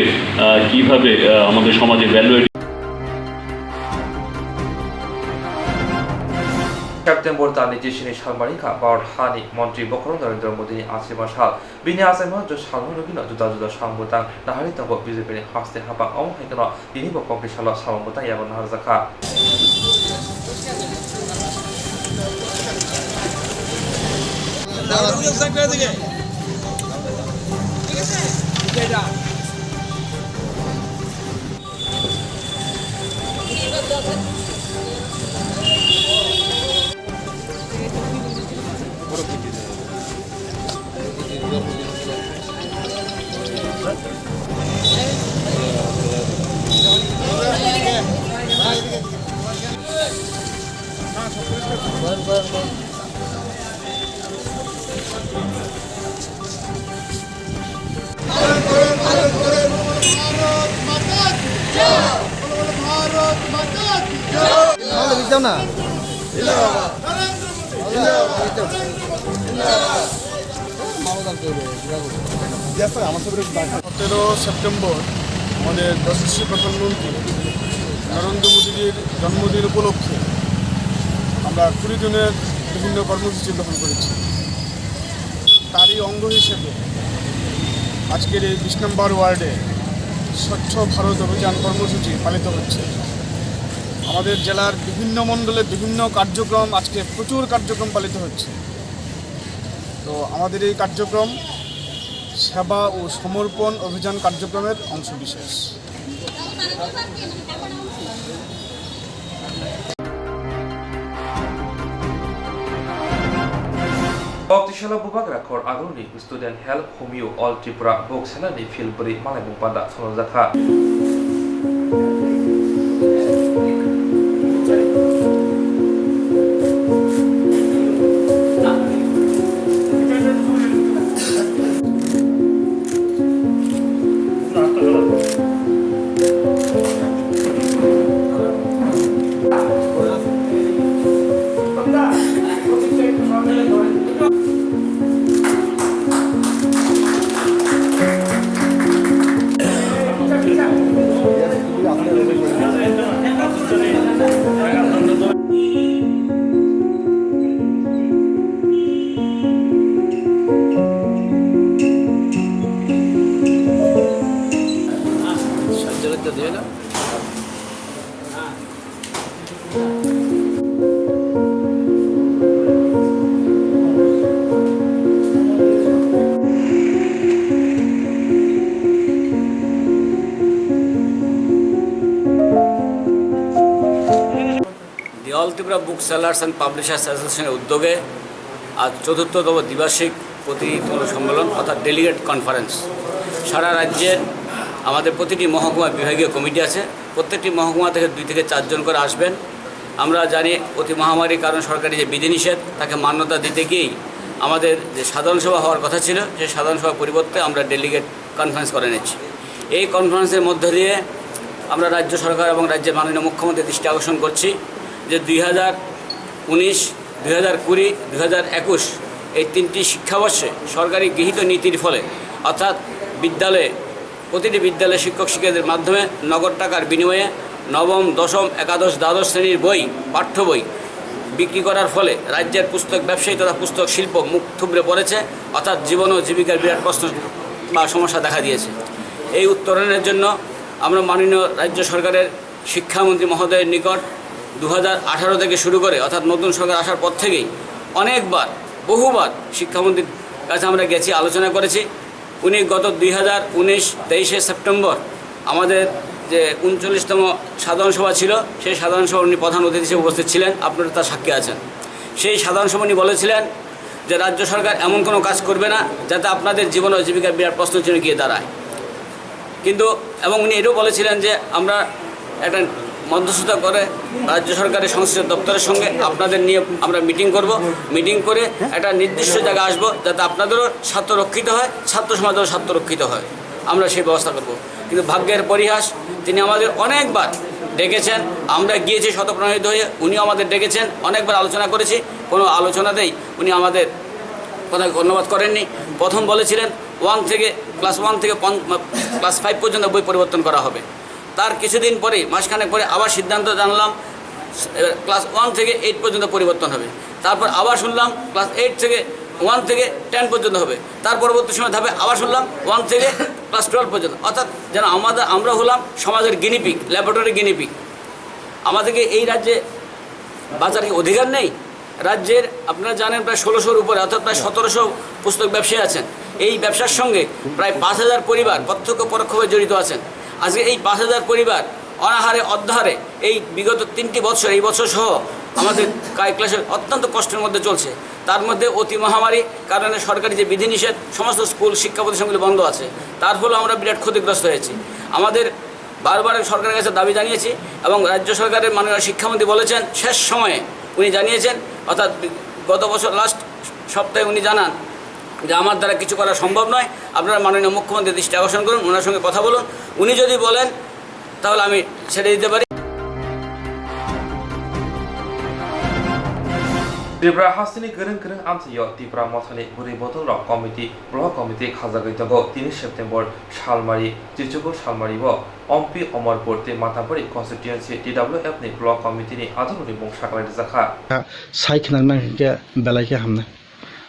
কিভাবে আমাদের সমাজে value September tani jishini shalmarika bar hani Montri Bokoron Narendra Modi Asima Shal Bini Asima jo shalmo nugino juda juda shalmutang nahari tango BJP ni haste haba om hekano dini bo kokri shala shalmutang yagon harzaka দাও না। 17 September আমাদের যশস্বী প্রধানমন্ত্রী নরেন্দ্র মোদীজির জন্মদিন উপলক্ষে আমরা 20 জনের বিভিন্ন কর্মসূচি গ্রহণ করেছি। তারই অঙ্গ হিসেবে আজকের এই 20 নম্বর ওয়ার্ডে স্বচ্ছ ভারত অভিযান কর্মসূচি পালিত হচ্ছে। আমাদের জেলার বিভিন্ন মণ্ডলে বিভিন্ন কার্যক্রম, আজকে প্রচুর কার্যক্রম পালিত হচ্ছে। তো আমাদের এই কার্যক্রম সেবা ও সমর্পণ অভিযান কার্যক্রমের অংশবিশেষ। Koktishala bubak rakor agroni student health homeo all Tripura bok selani filbri malai bupanda sonozaka. All Tripura book sellers and publishers অ্যাসোসিয়েশনের উদ্যোগে আজ ৪র্থতম দ্বিবার্ষিক প্রতিনিধিত্ব সম্মেলন অর্থাৎ ডেলিগেট কনফারেন্স। সারা রাজ্যের আমাদের প্রতিটি মহকুমা বিভাগীয় কমিটি আছে, প্রত্যেকটি মহকুমা থেকে 2 থেকে 4 জন করে আসবেন। আমরা জানি অতি মহামারীর কারণে সরকারি যে বিধিনিষেধ তাকে মান্যতা দিতে গিয়েই আমাদের যে সাধারণ সভা হওয়ার কথা ছিল সেই সাধারণ সভার পরিবর্তে আমরা ডেলিগেট কনফারেন্স করে নিচ্ছি। এই কনফারেন্সের মধ্য দিয়ে আমরা রাজ্য সরকার এবং রাজ্যের মাননীয় মুখ্যমন্ত্রীর দৃষ্টি আকর্ষণ করছি যে 2019, 2020, 2021 এই 3টি শিক্ষাবর্ষে সরকারি গৃহীত নীতির ফলে অর্থাৎ বিদ্যালয়ে প্রতিটি বিদ্যালয়ে শিক্ষক শিক্ষকদের মাধ্যমে নগদ টাকার বিনিময়ে নবম, দশম, একাদশ, দ্বাদশ শ্রেণীর বই, পাঠ্য বই বিক্রি করার ফলে রাজ্যের পুস্তক ব্যবসায়ী তথা পুস্তক শিল্প মুখ থুবড়ে পড়েছে, অর্থাৎ জীবন ও জীবিকার বিরাট প্রশ্ন বা সমস্যা দেখা দিয়েছে। এই উত্তরণের জন্য আমরা মাননীয় রাজ্য সরকারের শিক্ষামন্ত্রী মহোদয়ের নিকট 2018 থেকে শুরু করে অর্থাৎ নতুন সরকার আসার পর থেকেই অনেকবার বহুবার শিক্ষামন্ত্রীর কাছে আমরা গেছি, আলোচনা করেছি। উনি গত 2019-23 সেপ্টেম্বর আমাদের যে 39তম সাধারণ সভা ছিল সেই সাধারণ সভা উনি প্রধান অতিথি হিসেবে উপস্থিত ছিলেন, আপনারা তার সাক্ষী আছেন। সেই সাধারণ সভা উনি বলেছিলেন যে রাজ্য সরকার এমন কোনো কাজ করবে না যাতে আপনাদের জীবন ও জীবিকার বিরাট প্রশ্নের জন্য গিয়ে দাঁড়ায়। কিন্তু এবং উনি এটাও বলেছিলেন যে আমরা একটা মধ্যস্থতা করে রাজ্য সরকারের সংশ্লিষ্ট দপ্তরের সঙ্গে আপনাদের নিয়ে আমরা মিটিং করব, মিটিং করে একটা নির্দিষ্ট জায়গায় আসবো যাতে আপনাদেরও স্বার্থ রক্ষিত হয়, ছাত্র সমাজেরও স্বার্থ রক্ষিত হয়, আমরা সেই ব্যবস্থা করব। কিন্তু ভাগ্যের পরিহাস, তিনি আমাদের অনেকবার ডেকেছেন, আমরা গিয়েছি শতপ্রণোদিত হয়ে, উনিও আমাদের ডেকেছেন, অনেকবার আলোচনা করেছি, কোনো আলোচনাতেই উনি আমাদের কথা ধন্যবাদ করেননি। প্রথম বলেছিলেন ক্লাস 1 থেকে ক্লাস 5 পর্যন্ত বই পরিবর্তন করা হবে। তার কিছুদিন পরে, মাসখানেক পরে আবার সিদ্ধান্ত জানলাম ক্লাস 1 থেকে 8 পর্যন্ত পরিবর্তন হবে। তারপর আবার শুনলাম ক্লাস 1 থেকে 10 পর্যন্ত হবে। তার পরবর্তী সময় ধাপে আবার শুনলাম 1 থেকে ক্লাস 12 পর্যন্ত। অর্থাৎ যেন আমরা হলাম সমাজের গিনিপিগ, ল্যাবরেটরি গিনিপিগ। আমাদেরকে এই রাজ্যে বাঁচার অধিকার নেই। রাজ্যের আপনারা জানেন প্রায় 1600-র উপরে অর্থাৎ প্রায় 1700 পুস্তক ব্যবসায়ী আছেন। এই ব্যবসার সঙ্গে প্রায় 5000 পরিবার প্রত্যক্ষ পরোক্ষভাবে জড়িত আছেন। আজকে এই 5000 পরিবার অনাহারে অর্ধাহারে এই বিগত 3টি বছর, এই বছর সহ আমাদের ক্লাসে অত্যন্ত কষ্টের মধ্যে চলছে। তার মধ্যে অতি মহামারী কারণে সরকারি যে বিধিনিষেধ, সমস্ত স্কুল শিক্ষা প্রতিষ্ঠানগুলি বন্ধ আছে, তার ফলে আমরা বিরাট ক্ষতিগ্রস্ত হয়েছি। আমাদের বারবার সরকারের কাছে দাবি জানিয়েছি এবং রাজ্য সরকারের মাননীয় শিক্ষামন্ত্রী বলেছেন শেষ সময়ে উনি জানিয়েছেন, অর্থাৎ গত বছর লাস্ট সপ্তাহে উনি জানান যে আমার দ্বারা কিছু করা সম্ভব নয়, আপনারা মাননীয় মুখ্যমন্ত্রীর দৃষ্টি আকর্ষণ করুন, ওনার সঙ্গে কথা বলুন, উনি যদি বলেন তাহলে আমি ছেড়ে দিতে পারি। त्रिपुरा हास्तिनि गोरों गोरों आमथायाव त्रिपुरा मथानि बुरै बदल रक कमिटि ब्लक कमिटि खाजागै दङ 3 सेप्टेम्बर सालमारि जिचुगु सालमारि अम्पि अमरपुर ते मातापुरि कन्स्टिट्युएन्सि TWF नि ब्लक कमिटिनि आदरनि मुं साकलाय जाखा सायखनानै के बेलायके हामना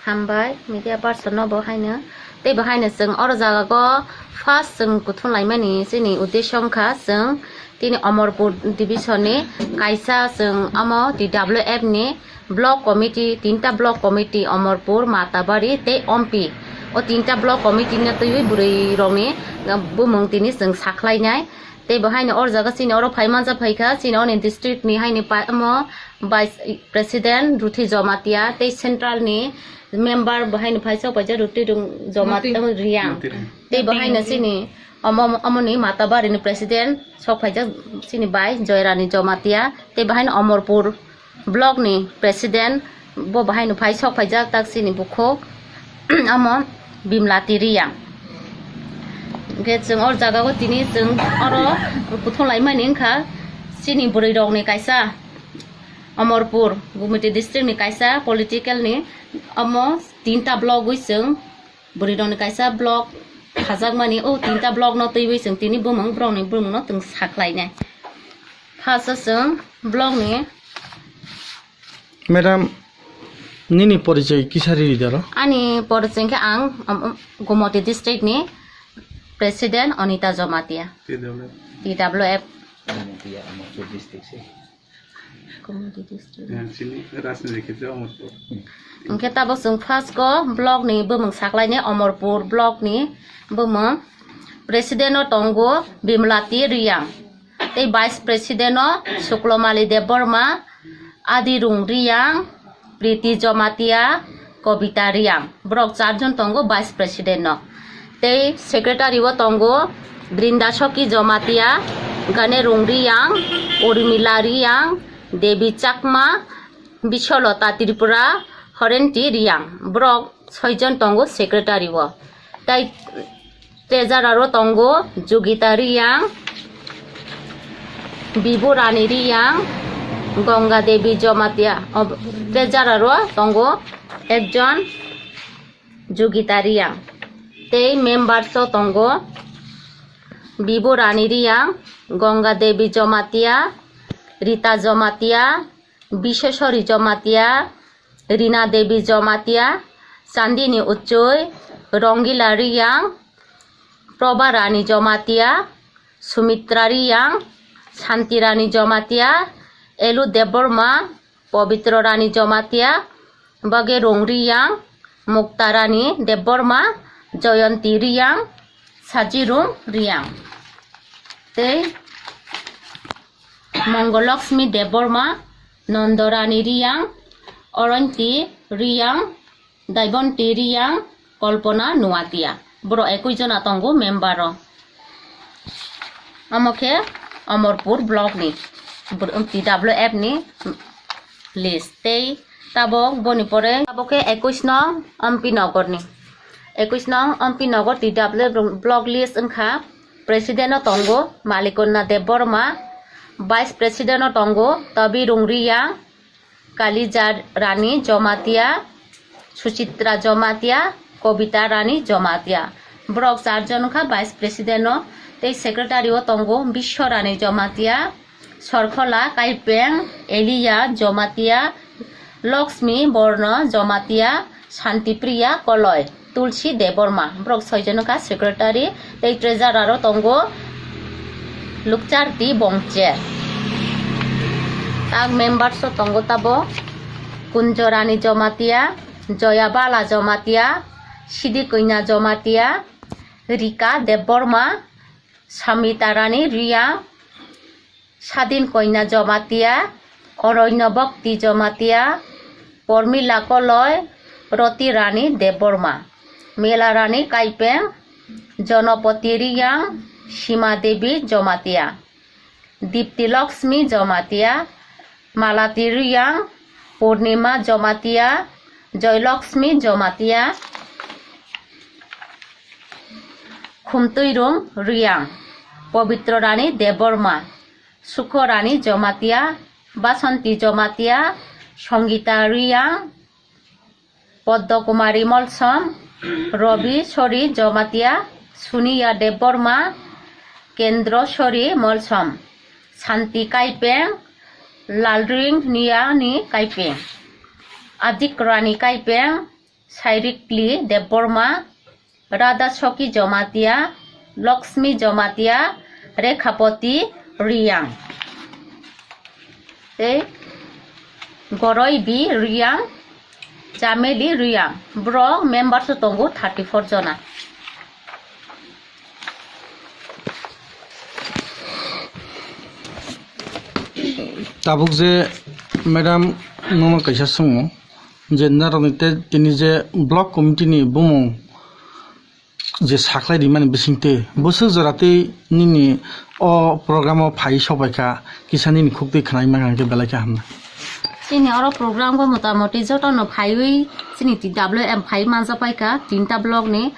हामबाय मिडिया पार्सन बहायनो ते बहायनो जों अर जागागो फार्स्ट जों गुथुनलायमानि जोंनि उद्देश्यखा जों तिनि अमरपुर डिभिजननि कायसा जों अमो TWF नि ब्लक कमिटि 3टा ब्लक कमिटि अमरपुर माताबारि ते अम्पि ओ 3टा ब्लक कमिटि ने तै बुरै रंनि बुमुं तिनि जों साखलायनाय ते बहायनो अर जागा सिनि अर फाइमानजा फाइखा सिनि अन डिस्ट्रिक्ट नि हायनि अमो वाइस प्रेसिडेंट रुथि जमातिया ते सेंट्रल नि मेंबर बहायनो फाइसो पाजा रुथि जमातिया रियां ते बहायनो सिनि अमोनि माताबारिनि प्रेसिडेंट सक फाइजा सिनि बाय जयरानी जमातिया ते बहायनो अमरपुर ब्लक नि प्रेसिडेंट बो बहायनो फाइ सक फाइजा ताक सिनि बुखो अमो बिमलाति रियां के जों अर जागागो तिनि जों अर कुथलायमानि खा सिनि बुरै रंनि कायसा अमरपुर गुमिति डिस्ट्रिक्ट नि कायसा पॉलिटिकल नि अमो 3टा ब्लॉक गुइसों बुरै रंनि कायसा ब्लॉक हाजागमानि ओ 3टा ब्लॉक न तैवैसों तिनि बुमंग ब्रंनि बुमंग न जों साखलायनाय फाससों ब्लॉक नि मैडम निनी परिचय किसारी दिरो अनि परिचय के आं गुमति डिस्ट्रिक्ट नि प्रेसिडेंट अनिता जमातिया TWF उनके तब जों फार्स्ट को ब्लॉक नि बुमंग साखलायने अमरपुर ब्लॉक नि बुमंग प्रेसिडेंट तंगो बिमलाति रियां ते वाइस प्रेसिडेंट शुक्लमाली देवबर्मा आदिरुं रियां प्रीति जमातिया कविता रियां ब्लॉक 4 जन तंगो वाइस प्रेसिडेंट ते सेक्रेटारी वो तंगो बृंदा सकी जमातिया गाने रुंगरियां उर्मिला रियां देवी चाकमा बिशलता त्रिपुरा हरेंटी रियां ब्लॉक 6 जन तंगो सेक्रेटारी वो ताई ट्रेजरार तंगो जुगिता रियां बिबु रानी रियां गंगा देवी जमातिया ट्रेजरार तंगो एकजन जुगिता रियां ते मेम्बार्स तंगो बिबु रानी रियां गंगा देवी जमातिया रीता जमातिया विश्वेश्वरी जमातिया रीना देवी जमातिया चांदिनी उच्चय रंगिला रियां प्रभा रानी जमातिया सुमित्रा रियां शांति रानी जमातिया एलु देवबर्मा पवित्र रानी जमातिया बगे रोंग रियां मुक्ता रानी देवबर्मा जयंती रियां साजिरुं रियां ते मंगलक्ष्मी देवबर्मा नंदरानी रियां अरंती रियां दाइबंती रियां कल्पना नुआतिया ब्रो 21 जना तंगो मेम्बर अमके अमरपुर ब्लॉक नि TWF नि लिस्ट ते ताबक बनि परे ताबके 21 नং अम्पि नगर नि 21 नং Ampi Nagar TWF block list अंखा प्रेसिडेंट तंगो मालिकन्ना देवबर्मा वाइस प्रेसिडेंट तंगो तबी रुंगरिया कालीजा रानी जमातिया सुचित्रा जमातिया कविता रानी जमातिया ब्लॉक 4 जन का वाइस प्रेसिडेंट ते सेक्रेटारी तंगो विश्व रानी जमातिया सरखला काइपें एलिया जमातिया लक्ष्मी बर्ण जमातिया शांतिप्रिया कलय तुलसी देवबर्मा ब्लॉक 6 जन का सेक्रेटारी ते ट्रेजरार तंगो लुकचारती बंगचे ताक मेम्बार्स तंगो ताबो कुंज रानी जमातिया जयाबाला जमातिया सिदी कन्या जमातिया रिका देवबर्मा समिता रानी रिया स्वाधीन कन्या जमातिया अरण्य भक्ति जमातिया परमिला कलय रति रानी देवबर्मा मेला रानी काइपें जनपति रिया सीमा देवी जमातिया दीप्ति लक्ष्मी जमातिया मालाती रियां पूर्णिमा जमातिया जयलक्ष्मी जमातिया खुमतुइरुं रियां पवित्र रानी देवबर्मा सुख रानी जमातिया बासंती Jamatia Songita Riyang, Poddokumari Molsom, Robi Sori Jomatia, Suniya Deborma, Kendro Sori Molsom, Santi Kaipeng, Lalring Niani Kaipeng, Adikrani Kaipeng, Sairikli Deborma, Radha Shoki Jomatia, Lakshmi Jomatia, Rekhapoti Riyang. Goroi B Riyang, Jameli Riyang. Bro members tongo 34 jona. Tabuk je madam noma kaisa sungo je naronite tini je block committee ni bumung je saklai di mani bisingte bosu jorate nini o program o phai sobaika kisani ni khukti khanai mangangke belaika hamna Sini oro program ko motamoti joto no phaiwi sini TWM phai manja paika tinta blog ni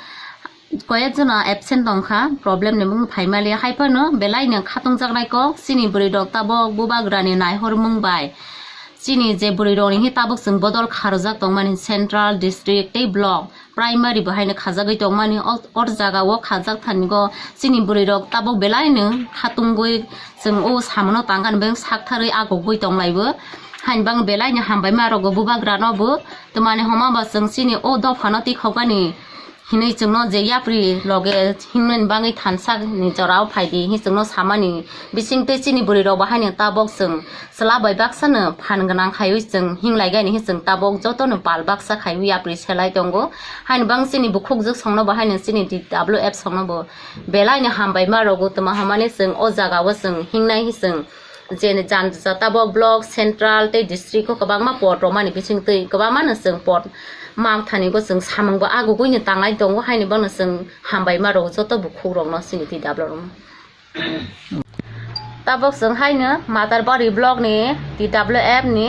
কয়েকজনা absent দংখা problem নেমুং ফাইমালিয়া খাইপানো বেলাইনো খাtung জাগনাই ko sini buri dok tabok bubagrani naihor mungbai sini je buri roni hi tabok sung bodol kharojak tongmani central district tei block primary bahaina khajagoi tongmani or jaga o khajak thanigo sini buri rok tabok belaino khatungoi sung o samono tangkan beng sakthari agogoi tonglaibo hainbang belaino hambai marogo bubagranobo tomani homaba sung sini o dofano ti khogani Hinay chungno je yapri loge hinmen bangi thansak ni jorao phaidi hi chungno samani bisingte chini buri ro bahani tabok sung slabai baksana phan ganang khayui chung hinglai gani hi chung tabok joto no pal baksa khayui yapri selai tongo hain bang chini bukhuk juk songno bahani chini WF songno bo belai ni hambai ma rogo tuma hamani chung o jaga wo chung hingnai hi chung jene jan tabok block central te district ko kabangma port ro mani bisingte kabama na chung port Mang thani go sung samang ba agu go ni tanglai dong go haini bang sung hambai ma ro joto bukhu rong no sini ti dablo tabok sung haina matar bari blog ni TWF ni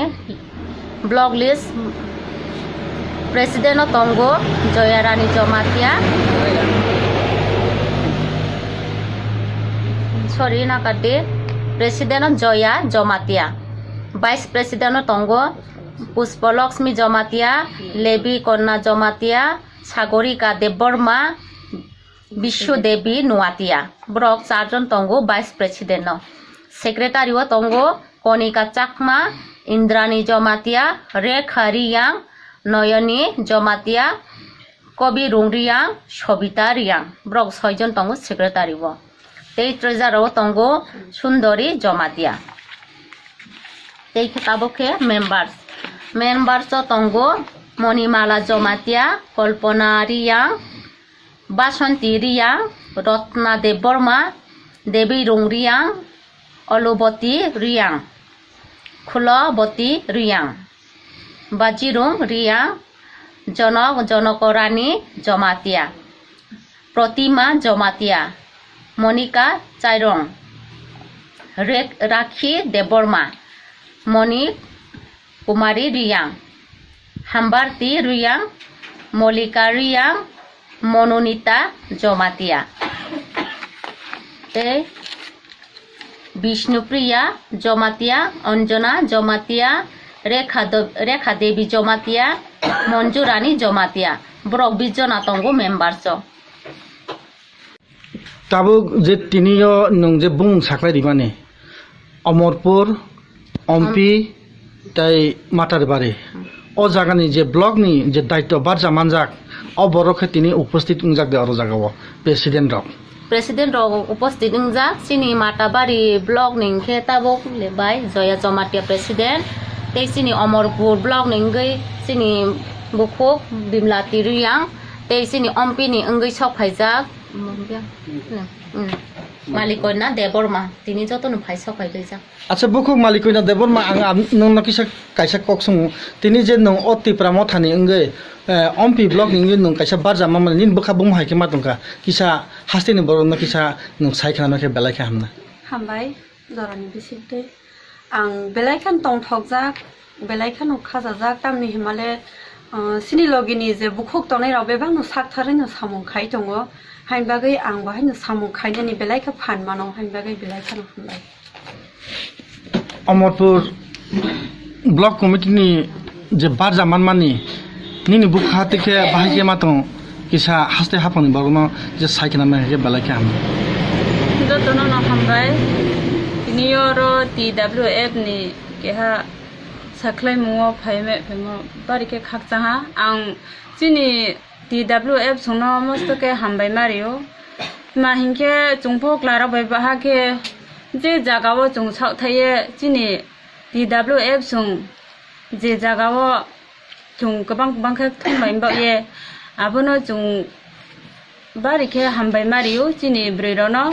blog list president o tongo Joyarani Jomatia sorry na kade president o Joya Jomatia vice president o tongo Puspalakshmi Jomatia, Lebi Konna Jomatia, Sagorika Deborma, Bishu Devi Nuatia. Brok Sarjon Tongo Vice President. Secretary o Tongo Konika Chakma, Indrani Jomatia, Rekha Riyang, Noyani Jomatia, Kobi Rungriyang, Shobita Riyang. Brok Soijon Tongo Secretary o. Tei Treasurer o Tongo Sundori Jomatia. Tei Kitaboke Members. Members o tongo Monimala Jomatia, Kolpona Riyang, Basanti Riyang, Rotna Deborma, Devi Rung Riyang, Oluboti Riyang, Khulaboti Riyang, Bajirung Riyang, Jonokorani Jomatia, Protima Jomatia, Monica Chairong, Rakhi Deborma, Monique Kumari Riyang, Hambarti Riyang, Molika Riyang, Mononita Jomatia. Vishnupriya Jomatia, Anjana Jomatia, Rekha Devi Jomatia, Monjurani Jomatia. Brok bijona tongo members o. Tabuk je tiniyo nung je bung saklai di mane Amorpur, Ompi তাই মাতার বারে ও জায়গানি যে block নি যে দায়িত্ব Berjaya মানজাক অবরকে তিনি উপস্থিত উংজাক দে আরো জায়গাও প্রেসিডেন্ট রক উপস্থিত উংজাক চিনি মাতাবাড়ি ব্লক নিংখে তাবক লেবাই জয়া জমাতিয়া প্রেসিডেন্ট তেই চিনি অমরপুর ব্লক নিংগৈ চিনি বুখুক বিমলাতি রিয়াং তেই চিনি অম্পিনি অঙ্গৈ সফাইজাক Malikona Deborma, tini joto no phai sakai gaisa. Acha bukhuk Malikona Deborma ang nong nakisa kaisa koksung tini je nong oti pramo thani ngai ompi blog ning nong kaisa barja mamal nin bukha bum hai ke matungka kisa haste ni boron nakisa nong sai khana ke belai kha hamna. Hambai dorani bisinte ang belai khan tong thokjak belai khan khajajak tamni himale sini logini je bukhuk tonai rabe bang no sak thare no samung khai tongo. Hain bagai ang bahai no samung khaina ni belai ka phan mano hain bagai belai khan humbai Amorpur block कमिटिनि जे बारजा मानमानि निनि बुखा तिखे बाहायके मातों किसा हास्ते हाफानि बागुमा जे साइकेना मेहे बालाके हम जतनो न हमबाय नियोरो TWF नि केहा साख्लाय मुओ फाइमे फेमो बारिके खाकचाहा आं चिनि TWF सुनो मस्तके हमबाय मारियो माहिंके चुंफो क्लारा बाय बाहाके जे जागावो चुं साउथाये चिनि TWF सुं जे जागावो चुं गोबां के थुंबाय बाये आबोनो चुं बारिके हमबाय मारियो चिनि ब्रेरोनो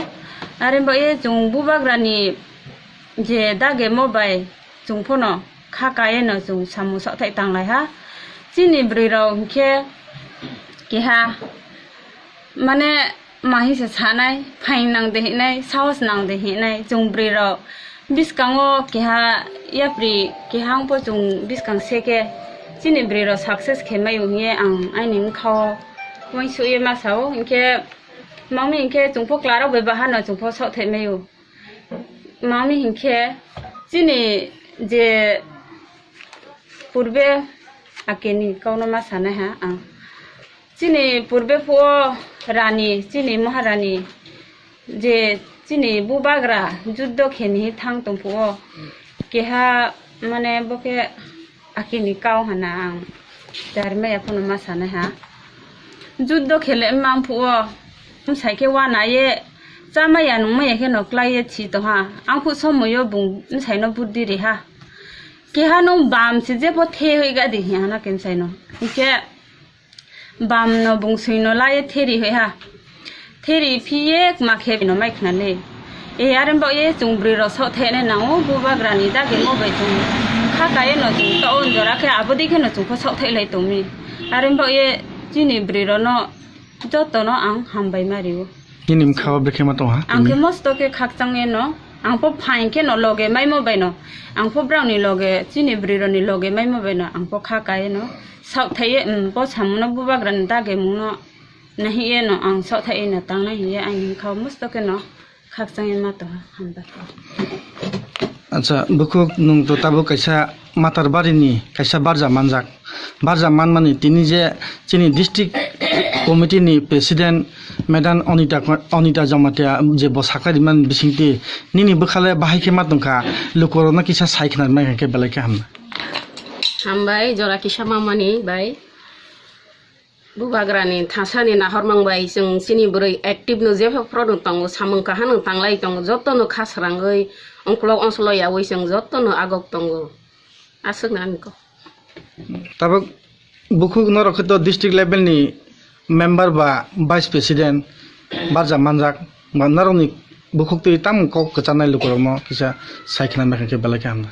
आरे बाये चुं बुबाग्रानि जे दागे मोबाय चुंफोनो खाकाये न चुं सामु साउथाय तांलाय हा चिनि ब्रेरो के केहा माने माही से सानाय फाइन नांग देहिनाय साहस नांग देहिनाय जों ब्रेरो बिस्कांगो केहा याप्रि केहां पो जों बिस्कां सेके चिनि ब्रेरो सक्सेस खेमाय उंगे आं आइनिं खाव वइ सुये मासाव इनके मामी इनके जोंफो क्लारा बे बाहानो जोंफो साउथाय मेयो मामी इनके चिनि जे पूर्वे आकेनि काउनो मासाने हा आं चिनि पूर्वे फो रानी चिनि महारानी जे चिनि बुबाग्रा जुद्ध खेनि थांग तंफो केहा माने बके आकिनि काव हना आं दारमे याफनो मासाने हा जुद्ध खेले मांफो साइके वानाये चामाया नुमया के नक्लाये थि तो हा आंफो समयो बुं साइनो बुद्धि रे हा केहा नो बाम से जे बो थे होइगा दि हाना केन साइनो इके बाम न बुंसैनो लाये थेरि है हा थेरि फिये माखे न माइखनाने ए आरम बये जों ब्रेरो साउथायने नाओ बुबाग्रानि दागे मोबाय जों खाकाये न जों तो अनजराखे आबोदिखे न जों फो साउथायलाय तोमि आरम बये चिनि ब्रेरो न जतनो आं हामबाय मारियो निम खावा ब्रेखे मातो हा आंके मस्तके खाकचांगे न आंफो फाइनके न लगे माइ मोबाय न आंफो ब्राउनि लगे चिनि ब्रेरोनि लगे माइ मोबाय न आंफो खाकाये न साउथाये बो सामनो बुबाग्रानि दागे मुनो नहिये न आं साउथाये न तांना हिये आं खाव मस्तके न खाकचांगे मातो हामबाय अच्छा बुखु नुं तो ताबो कैसा मातारबारिनि कैसा बारजा मानमानि तिनि जे चिनि डिस्ट्रिक्ट कमिटिनि प्रेसिडेन्ट मेडाम अनिता जमातिया जे बसाखारिमान बिसिंति निनि बखाले बाहायके मातंखा लुकरना किसा साइखना मायके बेलाके हामबाय जरा किसा मामानि बाय बुबाग्रानि थासानि नाहरमांबाय जों सिनि बुरै एक्टिभ नो जे प्रदन तंग सामंका हानो तांलाय तंग जतनो खासरांगै अंकलक अंसलयावै जों जतनो आगक तंग आसगनानिको तब बुखु नरखतो डिस्ट्रिक्ट लेभेलनि मेम्बर बा भाइस प्रेसिडेन्ट बारजा मानजाक नरनि बुखुक्ति ताम कक कचानाय लुकरनो किसा साइखना मायके बेलाके हामना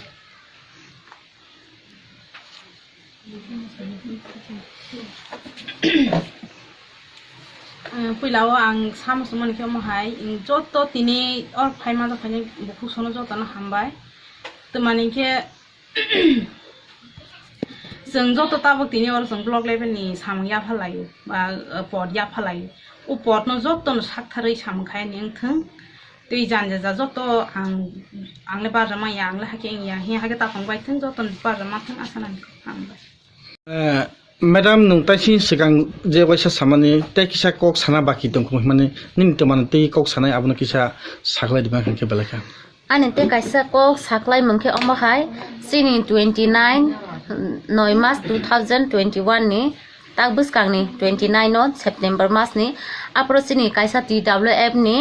पहिलाव आं सामसमन के महाय जत तिनी और फाइमा द फाइने बुखु सोनो जतन हामबाय तो माने के जों जत ताबक तिनी और जों ब्लक लेभेलनि सामया फालायो बा पद या फालायो ओ पद न जतन साकथारै सामखाय नेंथों दै जानजा जा जत आंले बाजा माया आंले हाके या हे हाके ताफंबाय थों जतन बाजा माथों आसानान हामबाय मैडम नोंताइसि सिगां जे वैसा सामानि तै किसा कक साना बाकी दंखौ माने निमित्त माने तै कक सानाय आबनो किसा साखलाय दिमा खंके बेलाका आने ते कैसा कक साखलाय मंखे अमहाय सिनि 29 9 मास 2021 नि ताक बुसकांनि 29 नो सेप्टेम्बर मास नि आप्रो सिनि कैसा TWF नि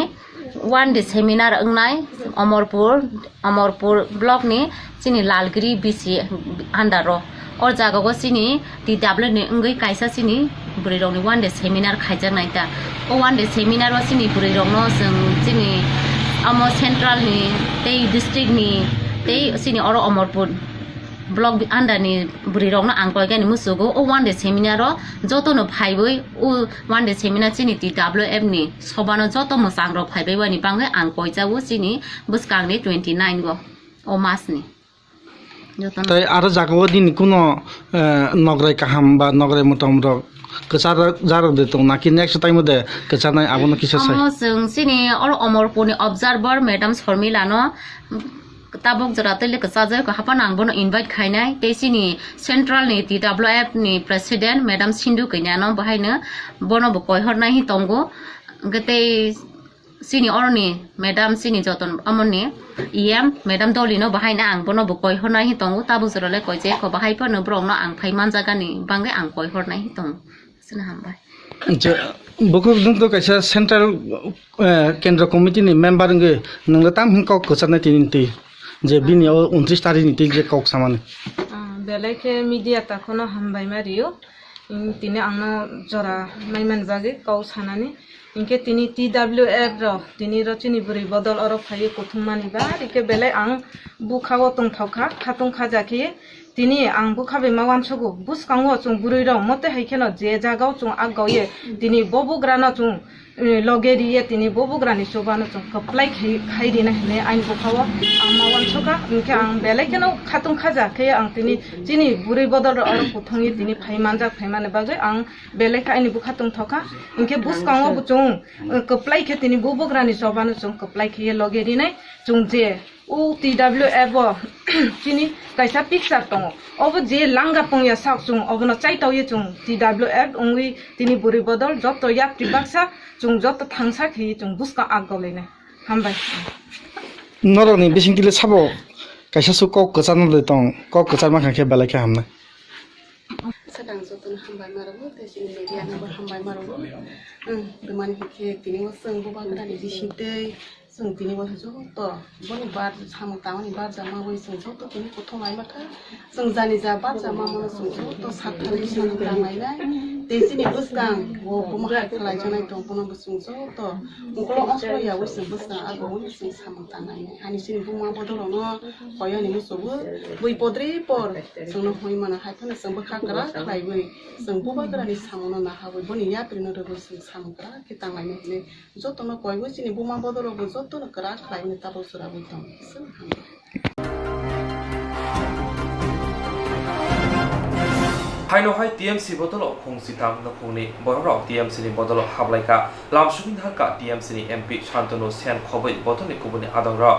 वन डे सेमिनार अंगनाय अमरपुर ब्लॉक नि सिनि लालगिरी बीसी अंडारो और जागो सिनी TWF ने अंगै कैसा सिनी बुरैरंनि वन डे सेमिनार खायजानाय दा ओ वन डे सेमिनार वा सिनी बुरैरंनो जों सिनी अमो सेंट्रल नि तै डिस्ट्रिक्ट नि तै सिनी और अमरपुर ब्लॉक अंडर नि बुरैरंनो आंगयगानि मुसुगो ओ वन डे सेमिनार जतनो फाइबै ओ वन डे सेमिनार सिनी TWF नि सबानो जतो मोसांग्रो फाइबै वानि बांगै आंगयजावो सिनी बुसकांनि 29 गो ओ मासनि ताई आरो जागो दिन कुनो नगराय काहाम बा नगराय मतमरो कचार जारो देतो ना कि नेक्स्ट टाइम दे कचानाय आबनो किसा साइ जों सिनि और अमरपुरनि ऑब्जर्वर मैडम शर्मिलानो tabok jara tele ka saja ko hapan ang bono invite khainai te sini central ni TWF ni president madam Sindu kanya no bahaina bono bo koi hornai hi tongo gete sini orni madam sini joton amoni madam dolino bahaina ang bono bo koi hornai hi tongo tabok jara le koi je ko bahai pa no brong no ang phaiman jaga ni bangai ang koi hornai hi tong sina hambai Bukuk dung tu kaisa central kendra committee ni member nge nang tam hin kok kesana tinti je bini 29 tarik ni je kok saman belai media ta kono hambai mario tini angno jora maiman bagi kau sanani inke tini TWF ro tini ro chini buri bodol oro phai Koktwma ni ba ike belai ang bukhawo tong thokha khatung khaja ki tini ang bukhabe mawan chogo buskango chung buri ro mote haikeno je jagao chung agaye tini bobugrana chung logeriye tini bobugrani sobano chung kaplai khai dina hne ain bukhawo ang mawan choga inke ang belai keno khatung khaja ke ang tini chini buri bodol oro kuthongi tini phaimanja phaimane bagai ang belai ka aini bukhatung thoka inke buskango chung kaplai ke tini bobugrani sobano chung kaplai ke logeri nai chung je o TWF chini kaisa picture tongo obo je langa pongya sak chung obo no chai tawye chung TWF ongwi tini buri bodol joto yak tibaksa chung joto thangsa khi chung buska agolene hambai noroni bisingkile sabo kaisa su kok kesan le tong kok kesan ma khe bala khe hamna sedang joton hambai marogo te sini media number hambai marogo demani khe tini mo seng bo bagda ni bisinte seng tini bo joto boni bar samung tawani bar jama wei seng joto tini Koktwma mata seng jani ja bar jama mo seng joto sathari seng tamai nai te sini buskang wo buma hai khalai janai tong buna busung joto ngolo oslo ya wei seng buskang ago wei seng samung tanai ani sini buma bodolo no koyo ni musobu bui podri por seng no hoi mana hai thane seng bakha kara khlai wei seng boba kara ni samono na ha wei boni ya prino ro seng samung kara kitang lai ne joto no koi wei sini buma bodolo go joto no kara khlai ni tabo sura wei tong seng Haino hai TMC bodolo khongsi tam na khongni borok TMC ni bodolo hablaika lamsubin haka TMC ni MP Shantanu Sen khobai bodoni kubuni adongra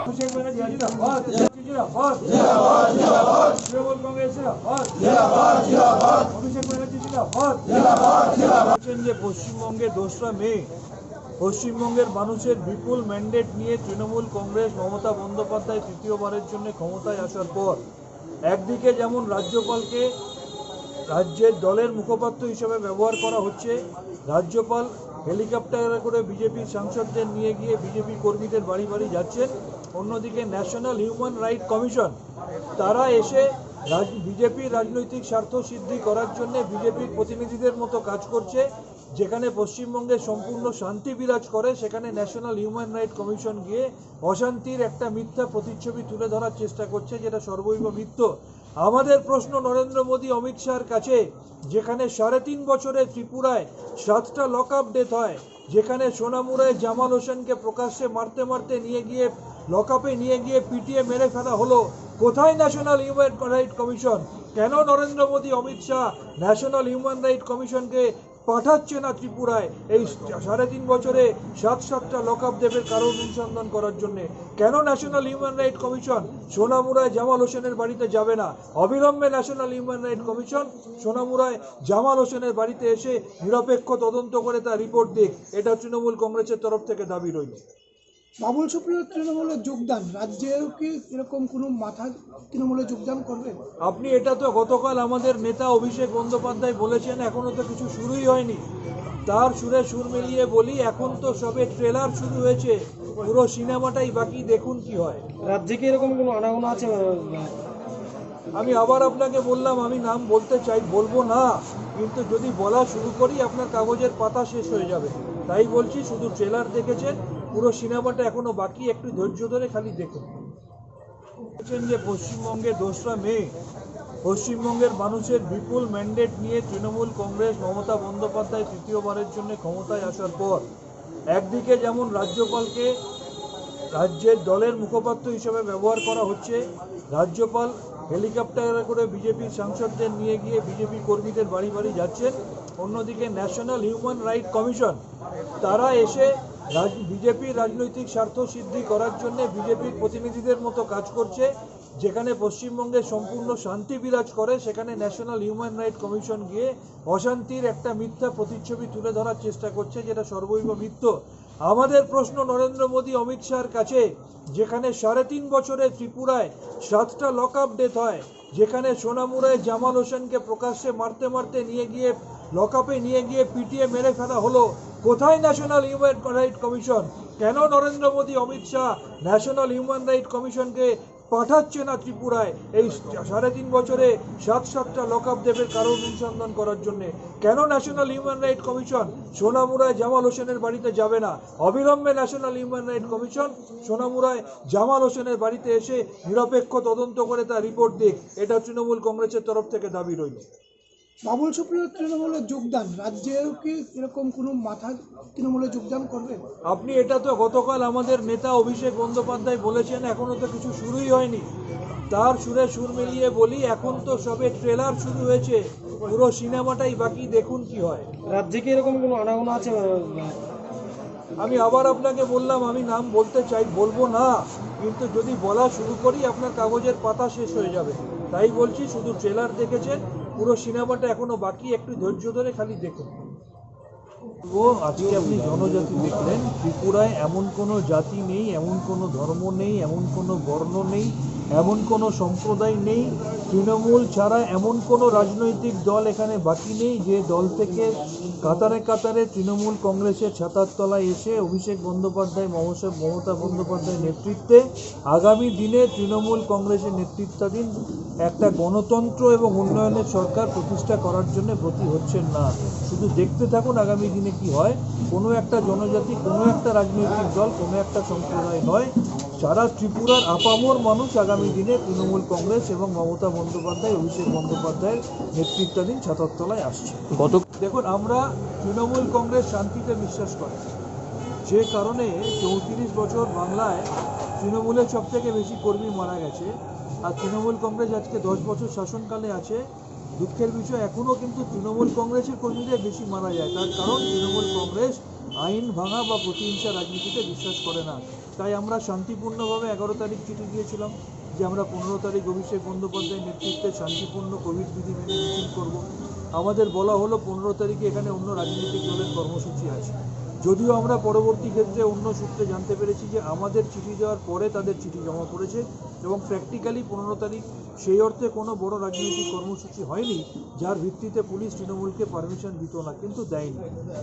পশ্চিমবঙ্গে 2রা মে পশ্চিমবঙ্গের মানুষের বিপুল mandate নিয়ে তৃণমূল কংগ্রেস মমতা বন্দ্যোপাধ্যায় তৃতীয়বারের জন্য ক্ষমতায় আসার পর একদিকে যেমন রাজ্যপালকে রাজ্যের দলের মুখপাত্র হিসেবে ব্যবহার করা হচ্ছে রাজ্যপাল হেলিকপ্টারে করে বিজেপির সাংসদদের নিয়ে গিয়ে বিজেপি কর্মীদের বাড়ি বাড়ি যাচ্ছেন অন্যদিকে ন্যাশনাল হিউম্যান রাইট কমিশন তারা এসে বিজেপির রাজনৈতিক স্বার্থ সিদ্ধি করার জন্য বিজেপির প্রতিনিধিদের মতো কাজ করছে যেখানে পশ্চিমবঙ্গে সম্পূর্ণ শান্তি বিরাজ করে সেখানে ন্যাশনাল হিউম্যান রাইট কমিশন গিয়ে অশান্তির একটা মিথ্যা প্রতিচ্ছবি তুলে ধরার চেষ্টা করছে যেটা সর্বৈব মিথ্য আমাদের প্রশ্ন নরেন্দ্র মোদী অমিত শাহর কাছে যেখানে 3.5 বছরে ত্রিপুরায় 7টা লকআপ ডেথ হয় যেখানে সোনামুড়ায় জামাল হোসেনকে প্রকাশ্যে মারতে মারতে নিয়ে গিয়ে লকআপে নিয়ে গিয়ে পিটিয়ে মেরে ফেলা হলো কোথায় ন্যাশনাল হিউম্যান রাইট কমিশন কেন Narendra Modi Amit Shah national human right কমিশনকে পাঠাচ্ছে না ত্রিপুরায় এই 3.5 বছরে 7টা লকআপ দেবের কারণ অনুসন্ধান করার জন্য কেন ন্যাশনাল হিউম্যান রাইট কমিশন সোনামুড়ায় জামাল হোসেনের বাড়িতে যাবে না অবিলম্বে ন্যাশনাল হিউম্যান রাইট কমিশন সোনামুড়ায় জামাল হোসেনের বাড়িতে এসে নিরপেক্ষ তদন্ত করে তার রিপোর্ট দিক এটা তৃণমূল কংগ্রেসের তরফ থেকে দাবি রইল বাবুল সুপ্রিয় তৃণমূলের যোগদান রাজ্যেও কি এরকম কোনো মাথা তৃণমূলে যোগদান করবে আপনি এটা তো গতকাল আমাদের নেতা অভিষেক বন্দ্যোপাধ্যায় বলেছেন এখনো তো কিছু শুরুই হয়নি তার সুরে সুর মিলিয়ে বলি এখন তো সবে ট্রেলার শুরু হয়েছে পুরো সিনেমাটাই বাকি দেখুন কি হয় রাজ্যে কি এরকম কোনো আনাগোনা আছে আমি আবার আপনাকে বললাম আমি নাম বলবো না কিন্তু যদি বলা শুরু করি আপনার কাগজের পাতা শেষ হয়ে যাবে তাই বলছি শুধু ট্রেলার দেখেছেন পুরো সিনেমাটা এখনো বাকি একটু ধৈর্য ধরে খালি দেখুন যে পশ্চিমবঙ্গে 2রা মে পশ্চিমবঙ্গের মানুষের বিপুল ম্যান্ডেট নিয়ে তৃণমূল কংগ্রেস মমতা বন্দ্যোপাধ্যায় তৃতীয়বারের জন্য ক্ষমতায় আসার পর একদিকে যেমন রাজ্যপালকে রাজ্যের দলের মুখপাত্র হিসেবে ব্যবহার করা হচ্ছে রাজ্যপাল হেলিকপ্টারে করে বিজেপির সাংসদদের নিয়ে গিয়ে বিজেপি কর্মীদের বাড়ি বাড়ি যাচ্ছেন অন্যদিকে ন্যাশনাল হিউম্যান রাইট কমিশন তারা এসে বিজেপি রাজনৈতিক স্বার্থ সিদ্ধি করার জন্য বিজেপির প্রতিনিধিদের মতো কাজ করছে। যেখানে পশ্চিমবঙ্গে সম্পূর্ণ শান্তি বিরাজ করে সেখানে ন্যাশনাল হিউম্যান রাইট কমিশন গিয়ে অশান্তির একটা মিথ্যা প্রতিচ্ছবি তুলে ধরার চেষ্টা করছে, যেটা সর্বৈব মিথ্য। আমাদের প্রশ্ন নরেন্দ্র মোদী অমিত শাহর কাছে, যেখানে 3.5 বছরে ত্রিপুরায় 7টা লক আপ ডেথ হয়, যেখানে সোনামুড়ায় জামাল হোসেনকে প্রকাশ্যে মারতে মারতে নিয়ে গিয়ে লক আপে নিয়ে গিয়ে পিটিয়ে মেরে ফেলা হলো, কোথায় ন্যাশনাল হিউম্যান রাইট কমিশন? কেন Narendra Modi Amit Shah national human right কমিশনকে পাঠাচ্ছে না ত্রিপুরায় এই 3.5 বছরে 7টা লক আপ দেবের কারণ অনুসন্ধান করার জন্য? কেন ন্যাশনাল হিউম্যান রাইট কমিশন সোনামুড়ায় জামাল হোসেনের বাড়িতে যাবে না? অবিলম্বে ন্যাশনাল হিউম্যান রাইট কমিশন সোনামুড়ায় জামাল হোসেনের বাড়িতে এসে নিরপেক্ষ তদন্ত করে তার রিপোর্ট দিক। এটা তৃণমূল কংগ্রেসের তরফ থেকে দাবি রইল। বাবুল সুপ্রিয় তৃণমূলে যোগদান, রাজ্যেও কি এরকম কোনো মাথা তৃণমূলে যোগদান করবেন? আপনি এটা তো গতকাল আমাদের নেতা অভিষেক বন্দ্যোপাধ্যায় বলেছেন, এখনো তো কিছু শুরুই হয়নি। তার সুরে সুর মিলিয়ে বলি, এখন তো সবে ট্রেলার শুরু হয়েছে, পুরো সিনেমাটাই বাকি, দেখুন কি হয়। রাজ্যে কি এরকম কোনো আনাগোনা আছে? আমি আবার আপনাকে বললাম, আমি নাম বলতে চাই, বলবো না, কিন্তু যদি বলা শুরু করি আপনার কাগজের পাতা শেষ হয়ে যাবে। তাই বলছি, শুধু ট্রেলার দেখেছেন, পুরো সিনেমাটা এখনো বাকি, একটু ধৈর্য ধরে খালি দেখুন। আজকে আপনি জনজাতি দেখলেন, ত্রিপুরায় এমন কোনো জাতি নেই, এমন কোনো ধর্ম নেই, এমন কোনো বর্ণ নেই, এমন কোনো সম্প্রদায় নেই, তৃণমূল ছাড়া এমন কোনো রাজনৈতিক দল এখানে বাকি নেই যে দল থেকে কাতারে কাতারে তৃণমূল কংগ্রেসের ছাতার তলায় এসে অভিষেক বন্দ্যোপাধ্যায়, মমতা বন্দ্যোপাধ্যায়ের নেতৃত্বে আগামী দিনে তৃণমূল কংগ্রেসের নেতৃত্বাধীন একটা গণতন্ত্র এবং উন্নয়নের সরকার প্রতিষ্ঠা করার জন্য ব্রতী হচ্ছেন না। শুধু দেখতে থাকুন আগামী দিনে কি হয়। কোনো একটা জনজাতি, কোনো একটা রাজনৈতিক দল, কোনো একটা সম্প্রদায় নয়, সারা ত্রিপুরার আপামর মানুষ আগামী দিনে তৃণমূল কংগ্রেস এবং মমতা বন্দ্যোপাধ্যায়, অভিষেক বন্দ্যোপাধ্যায়ের নেতৃত্বাধীন ছাতার তলায় আসছে। দেখুন, আমরা তৃণমূল কংগ্রেস শান্তিতে বিশ্বাস করে, যে কারণে 34 বছর বাংলায় তৃণমূলের সব থেকে বেশি কর্মী মারা গেছে, আর তৃণমূল কংগ্রেস আজকে 10 বছর শাসনকালে আছে। দুঃখের বিষয়, এখনও কিন্তু তৃণমূল কংগ্রেসের কর্মীদের বেশি মারা যায়, তার কারণ তৃণমূল কংগ্রেস আইন ভাঙা বা প্রতিহিংসা রাজনীতিতে বিশ্বাস করে না। তাই আমরা শান্তিপূর্ণভাবে 11 তারিখ চিঠি দিয়েছিলাম যে আমরা 15 তারিখ অভিষেক বন্দ্যোপাধ্যায়ের নেতৃত্বে শান্তিপূর্ণ কোভিড বিধি মেনে মিছিল করব। আমাদের বলা হলো 15 তারিখে এখানে অন্য রাজনৈতিক দলের কর্মসূচি আছে, যদিও আমরা পরবর্তী ক্ষেত্রে অন্য সূত্রে জানতে পেরেছি যে আমাদের চিঠি দেওয়ার পরে তাদের চিঠি জমা পড়েছে এবং প্র্যাকটিক্যালি 15 তারিখ সেই অর্থে কোনো বড় রাজনৈতিক কর্মসূচি হয়নি যার ভিত্তিতে পুলিশ তৃণমূলকে পারমিশন দিত না, কিন্তু দেয়নি।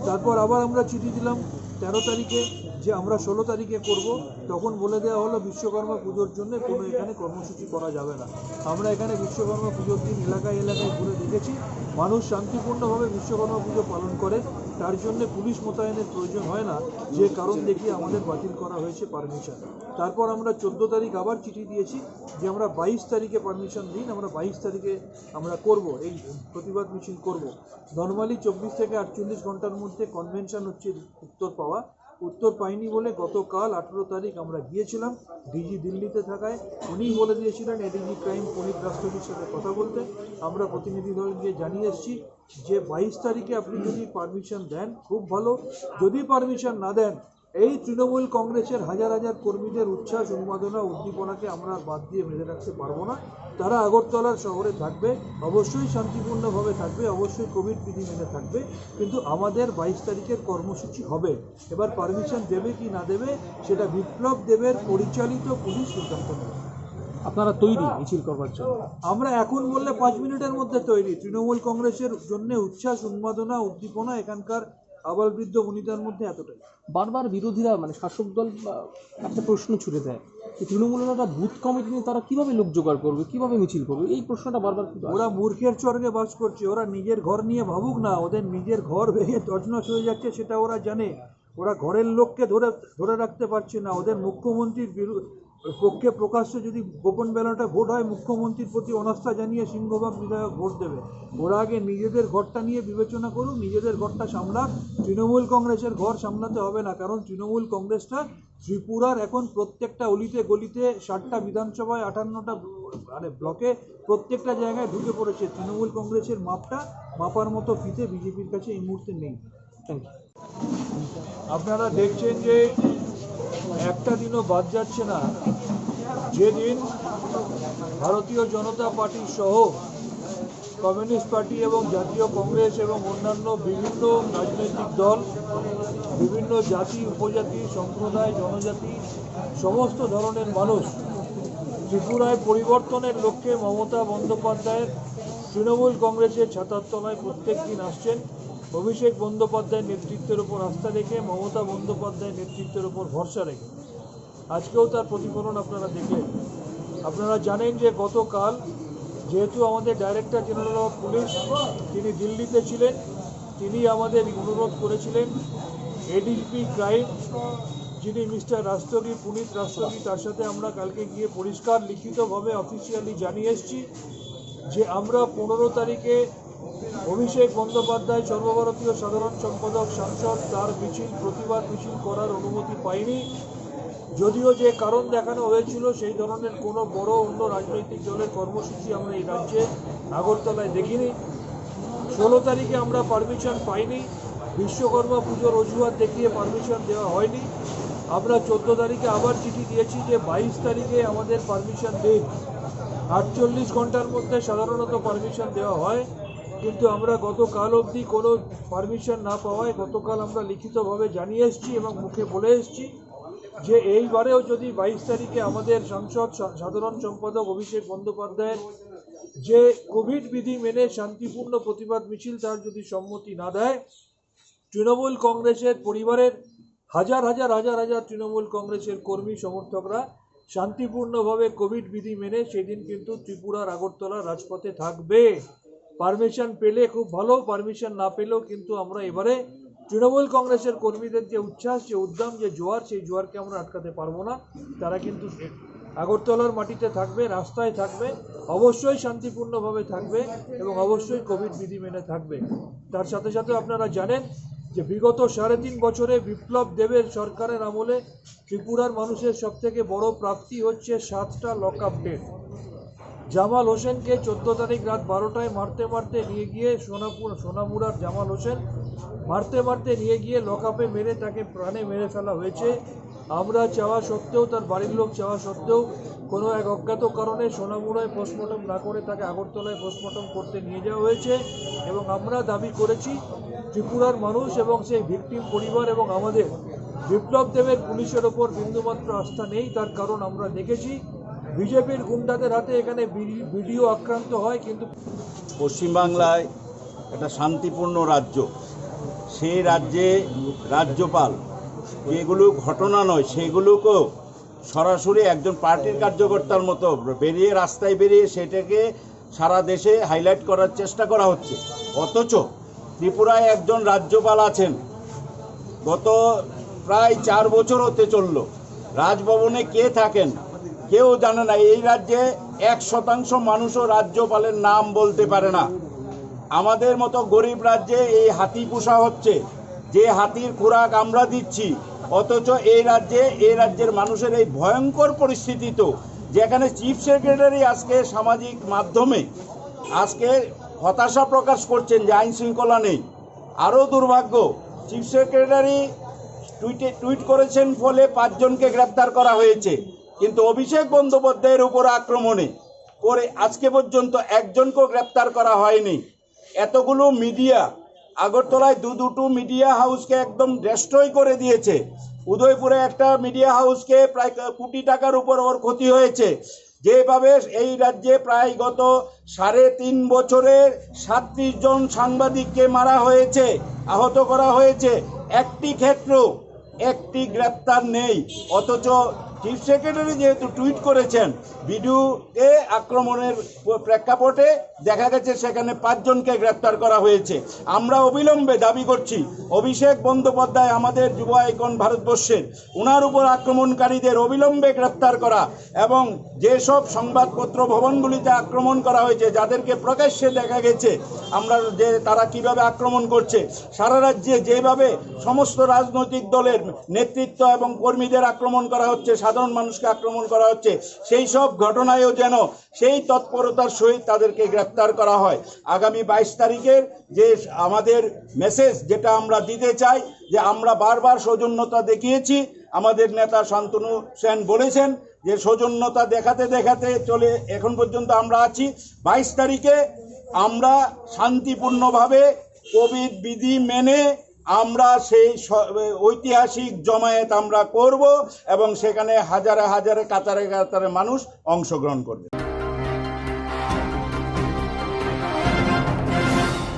তারপর আবার আমরা চিঠি দিলাম 13 তারিখে যে আমরা 16 তারিখে করব, তখন বলে দেওয়া হলো বিশ্বকর্মা পুজোর জন্য কোনো এখানে কর্মসূচি করা যাবে না। আমরা এখানে বিশ্বকর্মা পুজোর দিন এলাকায় এলাকায় ঘুরে দেখেছি মানুষ শান্তিপূর্ণভাবে বিশ্বকর্মা পুজো পালন করে, তার জন্য পুলিশ মোতায়েনের প্রয়োজন হয় না, যে কারণ দেখিয়ে আমাদের বাতিল করা হয়েছে পারমিশন। তারপর আমরা 14 তারিখ আবার চিঠি দিয়েছি যে আমরা 22 তারিখে পারমিশন দিন, আমরা 22 তারিখে আমরা করব, এই প্রতিবাদ মিছিল করব। নর্মালি 24 থেকে 48 ঘন্টার মধ্যে কনভেনশন হচ্ছে উত্তর পাওয়া, উত্তর পাইনি বলে গতকাল 18 তারিখ আমরা গিয়েছিলাম ডিজি দিল্লিতে থাকায়, উনি বলে দিয়েছিলেন এডিজি ক্রাইম পুনিত রাষ্ট্রপতির সাথে কথা বলতে। আমরা প্রতিনিধি দল গিয়ে জানিয়ে এসেছি যে 22 তারিখে আপনি যদি পারমিশন দেন খুব ভালো, যদি পারমিশন না দেন এই তৃণমূল কংগ্রেসের হাজার হাজার কর্মীদের উচ্ছ্বাস, উন্মাদনা, উদ্দীপনাকে আমরা বাদ দিয়ে মেরে রাখতে পারবো না। তারা আগরতলার শহরে থাকবে, অবশ্যই শান্তিপূর্ণভাবে থাকবে, অবশ্যই কোভিড বিধি মেনে থাকবে, কিন্তু আমাদের 22 তারিখের কর্মসূচি হবে। এবার পারমিশন দেবে কি না দেবে সেটা বিপ্লব দেবের পরিচালিত পুলিশ সিদ্ধান্ত নেবে। আপনারা তৈরি মিছিল করবার জন্য? আমরা এখন বললে 5 মিনিটের মধ্যে তৈরি। তৃণমূল কংগ্রেসের জন্য উচ্ছ্বাস, উন্মাদনা, উদ্দীপনা এখানকার আবাল বৃদ্ধ বনিতার মধ্যে এতটাই। বারবার বিরোধীরা মানে শাসক দল একটা প্রশ্ন ছুড়ে দেয়, তৃণমূলের একটা বুথ কমিটি নিয়ে তারা কীভাবে লোক জোগাড় করবে, কীভাবে মিছিল করবে, এই প্রশ্নটা বারবার। ওরা মূর্খের স্বর্গে বাস করছে, ওরা নিজের ঘর নিয়ে ভাবুক না, ওদের নিজের ঘর ভেঙে তছনছ হয়ে যাচ্ছে সেটা ওরা জানে। ওরা ঘরের লোককে ধরে রাখতে পারছে না। ওদের মুখ্যমন্ত্রীর পক্ষে প্রকাশ্যে যদি গোপন ব্যালটে ভোট হয়, মুখ্যমন্ত্রীর প্রতি অনাস্থা জানিয়ে সিংহভাগ বিধায়ক ভোট দেবে। ওরা আগে নিজেদের ঘরটা নিয়ে বিবেচনা করুক, নিজেদের ঘরটা সামলাক। তৃণমূল কংগ্রেসের ঘর সামলাতে হবে না, কারণ তৃণমূল কংগ্রেসটা ত্রিপুরার এখন প্রত্যেকটা অলিতে গলিতে 60টা বিধানসভায় 58টা ব্লকে প্রত্যেকটা জায়গায় ঢুকে পড়েছে। তৃণমূল কংগ্রেসের মাপার মতো ফিতে বিজেপির কাছে এই মুহূর্তে নেই। Thank you. আপনারা দেখছেন যে একটা দিনও বাদ যাচ্ছে না যেদিন ভারতীয় জনতা পার্টি সহ কমিউনিস্ট পার্টি এবং জাতীয় কংগ্রেস এবং অন্যান্য বিভিন্ন রাজনৈতিক দল, বিভিন্ন জাতি উপজাতি সম্প্রদায় জনজাতি সমস্ত ধরনের মানুষ ত্রিপুরায় পরিবর্তনের লক্ষ্যে মমতা বন্দ্যোপাধ্যায়ের তৃণমূল কংগ্রেসের ছাতার তলায় প্রত্যেক দিন আসছেন। অভিষেক বন্দ্যোপাধ্যায়ের নেতৃত্বের ওপর আস্থা রেখে, মমতা বন্দ্যোপাধ্যায়ের নেতৃত্বের ওপর ভরসা রেখে আজকেও তার প্রতিফলন আপনারা দেখলেন। আপনারা জানেন যে গতকাল যেহেতু আমাদের ডাইরেক্টর জেনারেল অফ পুলিশ তিনি দিল্লিতে ছিলেন, তিনি আমাদের অনুরোধ করেছিলেন এডিজিপি ক্রাইম যিনি মিস্টার রাষ্ট্রগী পুনিত রাষ্ট্রগী, তার সাথে আমরা কালকে গিয়ে পরিষ্কার লিখিতভাবে অফিসিয়ালি জানিয়ে এসেছি যে আমরা 15 তারিখে অভিষেক বন্দ্যোপাধ্যায় সর্বভারতীয় সাধারণ সম্পাদক সাংসদ তার মিছিল প্রতিবাদ মিছিল করার অনুমতি পাইনি। যদিও যে কারণ দেখানো হয়েছিল সেই ধরনের কোনো বড় অন্য রাজনৈতিক দলের কর্মসূচি আমরা এই রাজ্যে আগরতলায় দেখিনি। 16 তারিখে আমরা পারমিশন পাইনি, বিশ্বকর্মা পুজোর অজুহাত দেখিয়ে পারমিশন দেওয়া হয়নি। আমরা 14 তারিখে আবার চিঠি দিয়েছি যে 22 তারিখে আমাদের পারমিশন দিন। 48 ঘন্টার মধ্যে সাধারণত পারমিশন দেওয়া হয়, কিন্তু আমরা গতকাল অবধি কোনো পারমিশন না পাওয়ায় গতকাল আমরা লিখিতভাবে জানিয়ে এসেছি এবং মুখে বলে এসেছি যে এইবারেও যদি 22 তারিখে আমাদের সাংসদ সাধারণ সম্পাদক অভিষেক বন্দ্যোপাধ্যায়ের যে কোভিড বিধি মেনে শান্তিপূর্ণ প্রতিবাদ মিছিল তার যদি সম্মতি না দেয়, তৃণমূল কংগ্রেসের পরিবারের হাজার হাজার হাজার হাজার তৃণমূল কংগ্রেসের কর্মী সমর্থকরা শান্তিপূর্ণভাবে কোভিড বিধি মেনে সেদিন কিন্তু ত্রিপুরার আগরতলার রাজপথে থাকবে। পারমিশন পেলে খুব ভালো, পারমিশন না পেলেও কিন্তু আমরা এবারে তৃণমূল কংগ্রেসের কর্মীদের যে উচ্ছ্বাস, যে উদ্যম, যে জোয়ার, সেই জোয়ারকে আমরা আটকাতে পারবো না। তারা কিন্তু আগরতলার মাটিতে থাকবে, রাস্তায় থাকবে, অবশ্যই শান্তিপূর্ণভাবে থাকবে এবং অবশ্যই কোভিড বিধি মেনে থাকবে। তার সাথে সাথে আপনারা জানেন যে বিগত 3.5 বছরে বিপ্লব দেবের সরকারের আমলে ত্রিপুরার মানুষের সবথেকে বড় প্রাপ্তি হচ্ছে 7টা লকআপ ডেট। জামাল হোসেনকে 14 তারিখ রাত 12টায় মারতে নিয়ে গিয়ে সোনামুড়ার জামাল হোসেন মারতে নিয়ে গিয়ে লকআপে মেরে তাকে প্রাণে মেরে ফেলা হয়েছে। আমরা চাওয়া সত্ত্বেও, তার বাড়ির লোক চাওয়া সত্ত্বেও কোনো এক অজ্ঞাত কারণে সোনামুড়ায় পোস্টমর্টম না করে তাকে আগরতলায় পোস্টমর্টম করতে নিয়ে যাওয়া হয়েছে এবং আমরা দাবি করেছি ত্রিপুরার মানুষ এবং সেই ভিকটিম পরিবার এবং আমাদের বিপ্লব দেবের পুলিশের ওপর বিন্দুমাত্র আস্থা নেই। তার কারণ আমরা দেখেছি বিজেপির গুন্ডাদের হাতে এখানে ভিডিও আক্রান্ত হয়, কিন্তু পশ্চিমবাংলায় একটা শান্তিপূর্ণ রাজ্য, সেই রাজ্যে রাজ্যপাল যেগুলো ঘটনা নয় সেগুলোকেও সরাসরি একজন পার্টির কার্যকর্তার মতো বেরিয়ে রাস্তায় বেরিয়ে সেটাকে সারা দেশে হাইলাইট করার চেষ্টা করা হচ্ছে। অথচ ত্রিপুরায় একজন রাজ্যপাল আছেন, গত প্রায় 4 বছর হতে চলল, রাজভবনে কে থাকেন কেউ জানে না। এই রাজ্যে 1% মানুষও রাজ্যপালের নাম বলতে পারে না। আমাদের মতো গরিব রাজ্যে এই হাতি পোষা হচ্ছে, যে হাতির খোরাক আমরা দিচ্ছি, অথচ এই রাজ্যের মানুষের এই ভয়ঙ্কর পরিস্থিতি, তো যেখানে চিফ সেক্রেটারি আজকে সামাজিক মাধ্যমে আজকে হতাশা প্রকাশ করছেন যে আইন শৃঙ্খলা নেই। আরও দুর্ভাগ্য, চিফ সেক্রেটারি টুইট করেছেন ফলে 5 জনকে গ্রেপ্তার করা হয়েছে, কিন্তু অভিষেক বন্দ্যোপাধ্যায়ের উপর আক্রমণে করে আজকে পর্যন্ত একজনকেও গ্রেপ্তার করা হয়নি। এতগুলো মিডিয়া, আগরতলায় দুটো মিডিয়া হাউসকে একদম ডেস্ট্রয় করে দিয়েছে। উদয়পুরে একটা মিডিয়া হাউসকে প্রায় কোটি টাকার উপর ওর ক্ষতি হয়েছে। যেভাবে এই রাজ্যে প্রায় গত 3.5 বছরে 37 জন সাংবাদিককে মারা হয়েছে, আহত করা হয়েছে, একটি ক্ষেত্রেও একটি গ্রেপ্তার নেই। অথচ চিফ সেক্রেটারি যেহেতু টুইট করেছেন, ভিডিওতে আক্রমণের প্রেক্ষাপটে দেখা গেছে সেখানে 5 জনকে গ্রেপ্তার করা হয়েছে। আমরা অবিলম্বে দাবি করছি অভিষেক বন্দ্যোপাধ্যায় আমাদের যুব আইকন ভারতবর্ষের, ওনার উপর আক্রমণকারীদের অবিলম্বে গ্রেপ্তার করা এবং যেসব সংবাদপত্র ভবনগুলিতে আক্রমণ করা হয়েছে, যাদেরকে প্রকাশ্যে দেখা গেছে আমরা যে তারা কিভাবে আক্রমণ করছে, সারা রাজ্যে যেভাবে সমস্ত রাজনৈতিক দলের নেতৃত্ব এবং কর্মীদের আক্রমণ করা হচ্ছে, সাধারণ মানুষকে আক্রমণ করা হচ্ছে, সেই সব ঘটনায়ও যেন সেই তৎপরতার সহিত তাদেরকে গ্রেপ্তার করা হয়। আগামী 22 তারিখের যে আমাদের মেসেজ যেটা আমরা দিতে চাই, যে আমরা বারবার সৌজন্যতা দেখিয়েছি, আমাদের নেতা শান্তনু সেন বলেছেন যে সৌজন্যতা দেখাতে দেখাতে চলে এখন পর্যন্ত আমরা আছি। 22 তারিখে আমরা শান্তিপূর্ণভাবে কোভিড বিধি মেনে আমরা সেই ঐতিহাসিক জমায়েত আমরা করব এবং সেখানে হাজারে হাজারে কাতারে কাতারে মানুষ অংশগ্রহণ করবে।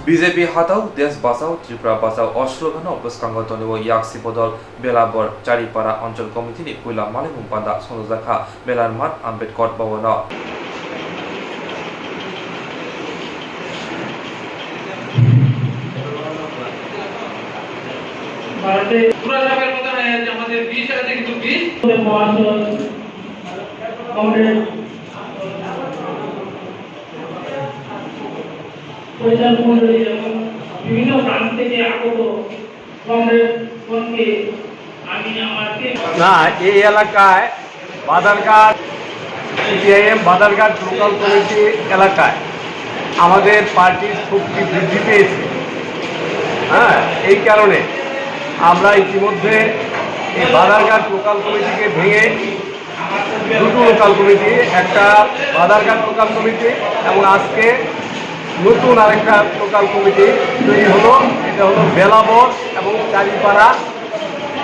বিজেপি হাতাও দেশ বাঁচাও ত্রিপুরা বাঁচাও অশ্রগান অবস্কাঙ্গতনিব ইয়াকসি বদল বেলাবর চারিপাড়া অঞ্চল কমিটিনি কুইলা মালিমুং পান্ডা সনজাখা বেলার মাঠ আম্বেদকর ভবন ভারতে পুরা সবের মতো হয় যে আমাদের 20 আছে কিন্তু 20 কংগ্রেস পরিচালক মন্ডলী এবং বিভিন্ন প্রান্ত থেকে আগত কংগ্রেসগণকে আমি আমাকে না এই এলাকায় Badharghat CPIM Badharghat local committee এলাকায় আমাদের পার্টির শক্তি বৃদ্ধি পেয়েছে। হ্যাঁ, এই কারণে আমরা ইতিমধ্যে এই বাদারঘাট লোকাল কমিটিকে ভেঙে দুটো লোকাল কমিটি, একটা বাদারঘাট লোকাল কমিটি এবং আজকে নতুন আরেকটা লোকাল কমিটি তৈরি হলো। এটা হলো বেলাবর এবং চারিপাড়া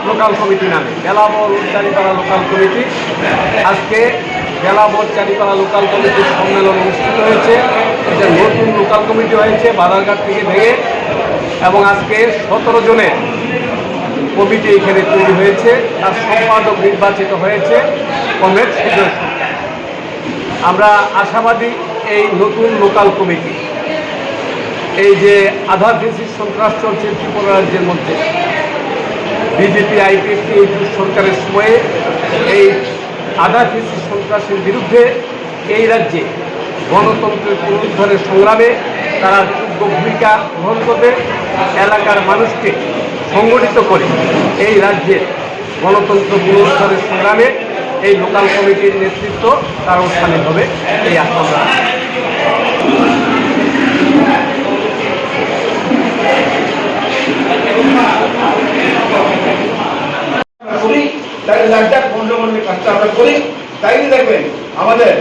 লোকাল কমিটি নামে। বেলাবর চারিপাড়া লোকাল কমিটি আজকে বেলাবর চারিপাড়া লোকাল কমিটির সম্মেলন অনুষ্ঠিত হয়েছে। এটা নতুন লোকাল কমিটি হয়েছে বাদারঘাট থেকে ভেঙে এবং আজকে 17 জনের কমিটি এখানে তৈরি হয়েছে। তার সম্পাদক নির্বাচিত হয়েছে কমরেড সুজয়। আমরা আশাবাদী এই নতুন লোকাল কমিটি, এই যে আধার ভিত্তিক সন্ত্রাস চলছে ত্রিপুরা রাজ্যের মধ্যে, বিজেপি আইপিএফটি সরকারের সময়ে এই আধার ভিত্তিক সন্ত্রাসের বিরুদ্ধে এই রাজ্যে গণতন্ত্রের পুনরুদ্ধারের সংগ্রামে তারা যোগ্য ভূমিকা গ্রহণ করবে। এলাকার মানুষকে সংগঠিত করে এই রাজ্যের গণতন্ত্র পুনরুদ্ধারের সংগ্রামে এই লোকাল কমিটির নেতৃত্ব তারাও সামিল হবে এই আশঙ্কা। কাজটা আমরা করি, তাই দেখবেন আমাদের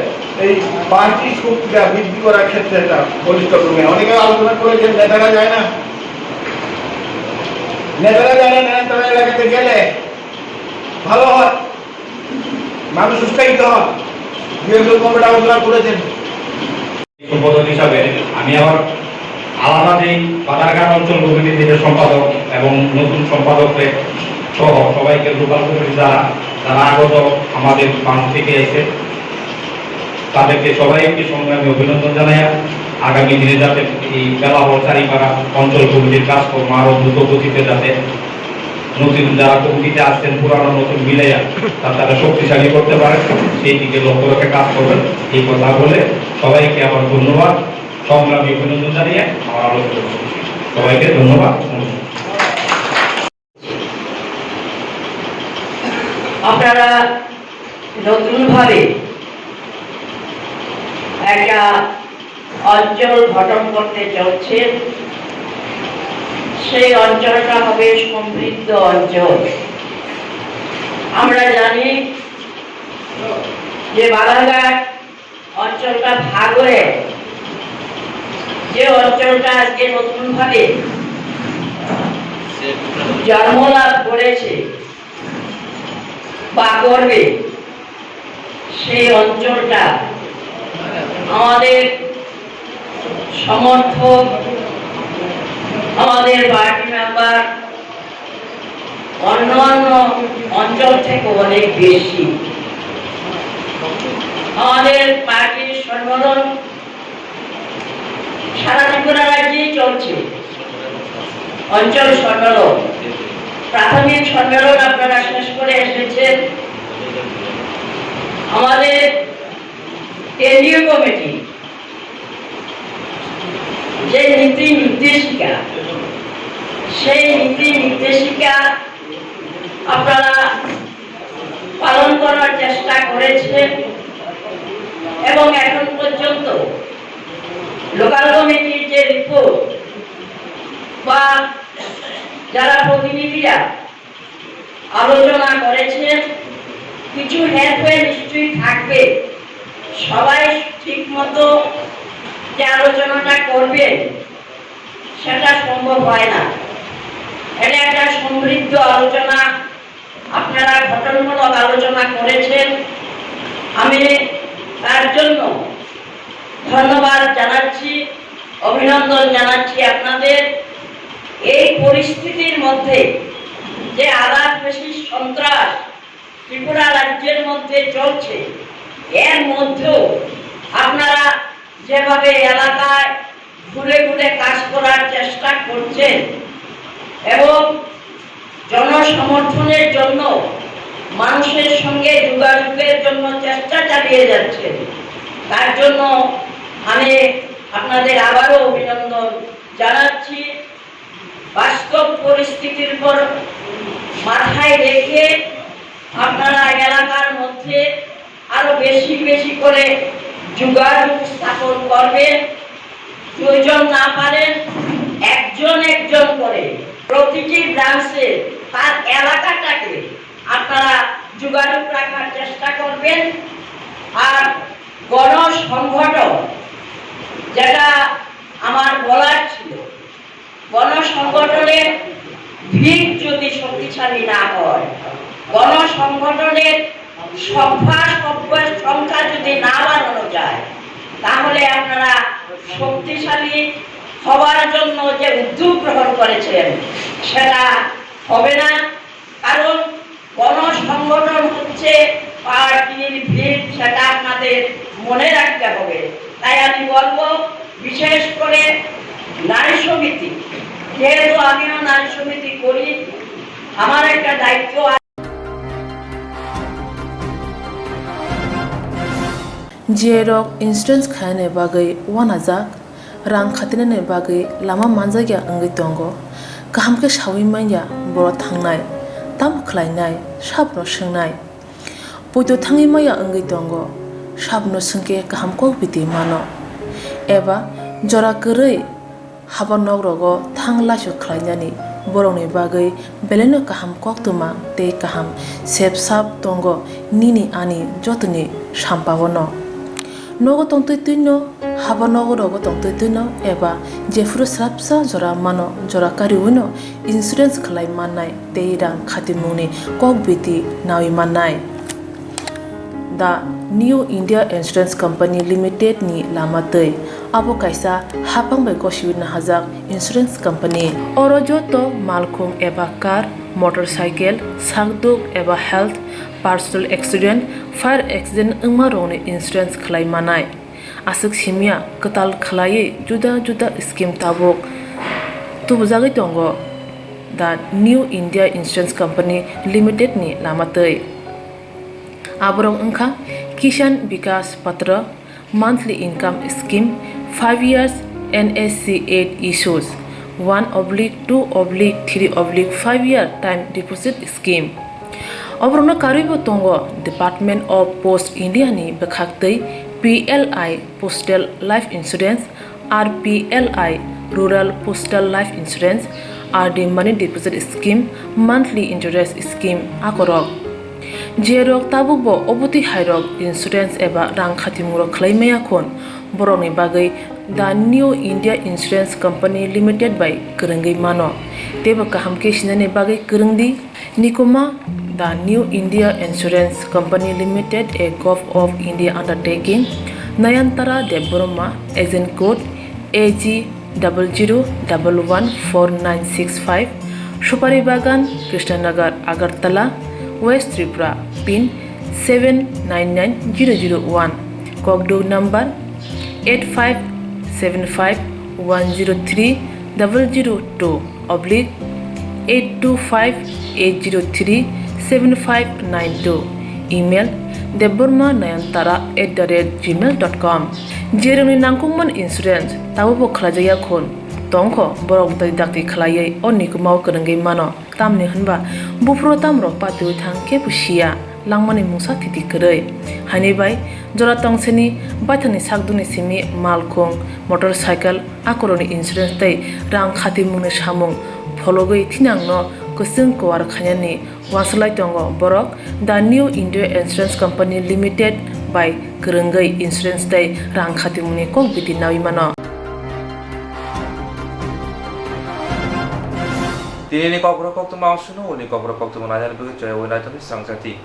এই পার্টি শক্তিটা বৃদ্ধি করার ক্ষেত্রে একটা বলিষ্ঠ ভূমিকা। অনেকে আলোচনা করে যে নেতারা যায় না, নেতারা এলাকাতে গেলে ভালো হয়, মানুষ উৎসাহিত হয়। আলোচনা করেছেন সম্পাদক হিসাবে আমি আবার আলাদা যেই বাজারঘাট অঞ্চল কমিটি থেকে সম্পাদক এবং নতুন সম্পাদকদের সহ সবাইকে লোকাল কমিটি যারা আগত আমাদের বাংলা থেকে এসে তাদেরকে সবাইকে সংগ্রামী অভিনন্দন জানাই। আগামী দিনে যাতে এই বেলাবর চারিপাড়া অঞ্চল কমিটির কাজকর্ম আরো দ্রুত গতিতে যাতে নতুন যারা কমিটিতে আসছেন পুরানো নতুন মিলাইয়া তারা শক্তিশালী করতে পারে, সেই দিকে লক্ষ্য রেখে কাজ করবেন। এই কথা বলে সবাইকে আমার ধন্যবাদ, সংগ্রামী অভিনন্দন জানিয়ে আমার আলোচনা সবাইকে ধন্যবাদ। আপনারা নতুনভাবে একটা অঞ্চল গঠন করতে চলছেন, সেই অঞ্চলটা হবে সমৃদ্ধ অঞ্চল। আমরা জানি যে বালাঘাট অঞ্চলটা ভাগ হয়ে যে অঞ্চলটা আজকে নতুনভাবে জন্মলাভ করেছে বা করবে, সেই অঞ্চলটা আমাদের সমর্থক, আমাদের পার্টি মেম্বার অন্যান্য অঞ্চল থেকে অনেক বেশি। আমাদের পার্টির সম্মেলন সারা ত্রিপুরা রাজ্যেই চলছে। অঞ্চল সম্মেলন, প্রাথমিক সম্মেলন আপনারা শেষ করে এসেছেন। আমাদের কেন্দ্রীয় কমিটি যে নীতি নির্দেশিকা, সেই নীতি নির্দেশিকা আপনারা পালন করার চেষ্টা করেছে এবং এখন পর্যন্ত লোকাল কমিটির যে রিপোর্ট বা যারা প্রতিনিধিরা আলোচনা করেছেন কিছু হেরফের নিশ্চয়ই থাকবে। সবাই ঠিক মতো যে আলোচনাটা করবে সেটা সম্ভব হয় না। এটা একটা সমৃদ্ধ আলোচনা, আপনারা গঠনমূলক আলোচনা করেছেন, আমি তার জন্য ধন্যবাদ জানাচ্ছি, অভিনন্দন জানাচ্ছি আপনাদের। এই পরিস্থিতির মধ্যে যে আলাদা বেশি সন্ত্রাস ত্রিপুরা রাজ্যের মধ্যে চলছে, এর মধ্যেও আপনারা যেভাবে এলাকায় ঘুরে ঘুরে কাজ করার চেষ্টা করছেন এবং জনসমর্থনের জন্য মানুষের সঙ্গে যোগাযোগের জন্য চেষ্টা চালিয়ে যাচ্ছেন, তার জন্য আমি আপনাদের আবারও অভিনন্দন জানাচ্ছি। বাস্তব পরিস্থিতির উপর মাথায় রেখে আপনারা এলাকার মধ্যে আরো বেশি বেশি করে যোগাযোগ স্থাপন করবেন। দুইজন না পারেন একজন একজন করে প্রতিটি ব্রাঞ্চে তার এলাকাটাকে আপনারা যোগাযোগ রাখার চেষ্টা করবেন। আর গণসংগঠন যেটা আমার বলার ছিল, গণসংগঠনের ভিত যদি শক্তিশালী না হয়, গণসংগঠনের সংখ্যা যদি না বাড়ানো যায়, তাহলে আপনারা শক্তিশালী হওয়ার জন্য যে উদ্যোগ গ্রহণ করেছেন সেটা হবে না। কারণ গণসংগঠন হচ্ছে পার্টির ভিত, সেটা আপনাদের মনে রাখতে হবে। তাই আমি বলবো, বিশেষ করে নারী সমিতি, যেহেতু আমিও নারী সমিতি করি, আমার একটা দায়িত্ব। जेरक इंसुरेंस खाने बागै वानाजाक रां खातिने बागै लामा मानजागिया अंगै दंगो गाहामके सावै माइया बर' थांनाय ताम खलायनाय साबनो सोंनाय बयदो थाङै माइया अंगै दंगो साबनो सोंके गाहामको बिदि मानो एबा जरा गोरै हाबा नगरगो थां लासो खलायनानै बर'नि बागै बेलेनो गाहाम कक्तमा ते गाहाम सेब साब दंगो निनि आनि जतनि साम्पावनो नगो तंतैनो हाबा नगरगो तंतैनो एबा जेफुर स्राबसा जरा मानो जरा कारिवनो इंसुरेंस खलाय माननाय ते रां खातिमुनि कक बिदि नावि माननाय दा new India insurance company limited नि लामातै abo kaisa hapang bai gosiwina hajak insurance company oro joto malkhung eba car motorcycle sakduk eba health personal accident fire accident ungma rongni insurance khlai manai asuk simia katal khlai juda juda scheme tabok tubujagi tongo the new india insurance company limited ni lamatei aborong ungkha kisan vikas patra monthly income scheme 5 years NSC 8 issues 1/2/3/5 year time deposit scheme obrona karibo tongo Department of Post India ni bekhaktei PLI Postal Life Insurance RPLI Rural Postal Life Insurance RD Money Deposit Scheme Monthly Interest Scheme akorok jerok tabubo oboti hairok insurance eba rang khatimuro khlaimaya khon boroni bagai the new india insurance company limited by kerengei mano teba kahamke sinane bagai kerengdi nikoma the new india insurance company limited a gov of india undertaking nayantara deboroma agent code AG 00114965 Supari Bagan Krishnanagar Agartala West Tripura pin 799001 Kokborok number 8575102825-825-803-7592 email deborma9antara@gmail.com jeroni nangkungman insurance tabubo khlajaya khon tongkho borok dai dakti khlaiye onni kumau kerengei mano tamni hunba bufro tamro patui thang ke pusia langmani mungsa thiti krei haini bai jora tongseni baithani sakduni simi malkhung motorcycle akoroni insurance tei rang khati mungni samung phologoi thinangno kusung kwar khanyani waslai tongo borok the new India Insurance Company Limited by Kurungai Insurance tei rang khati mungni kok biti nawimano Tini Kokborok Koktwma Koktwma Najan Bukit Jaya Swrangchati.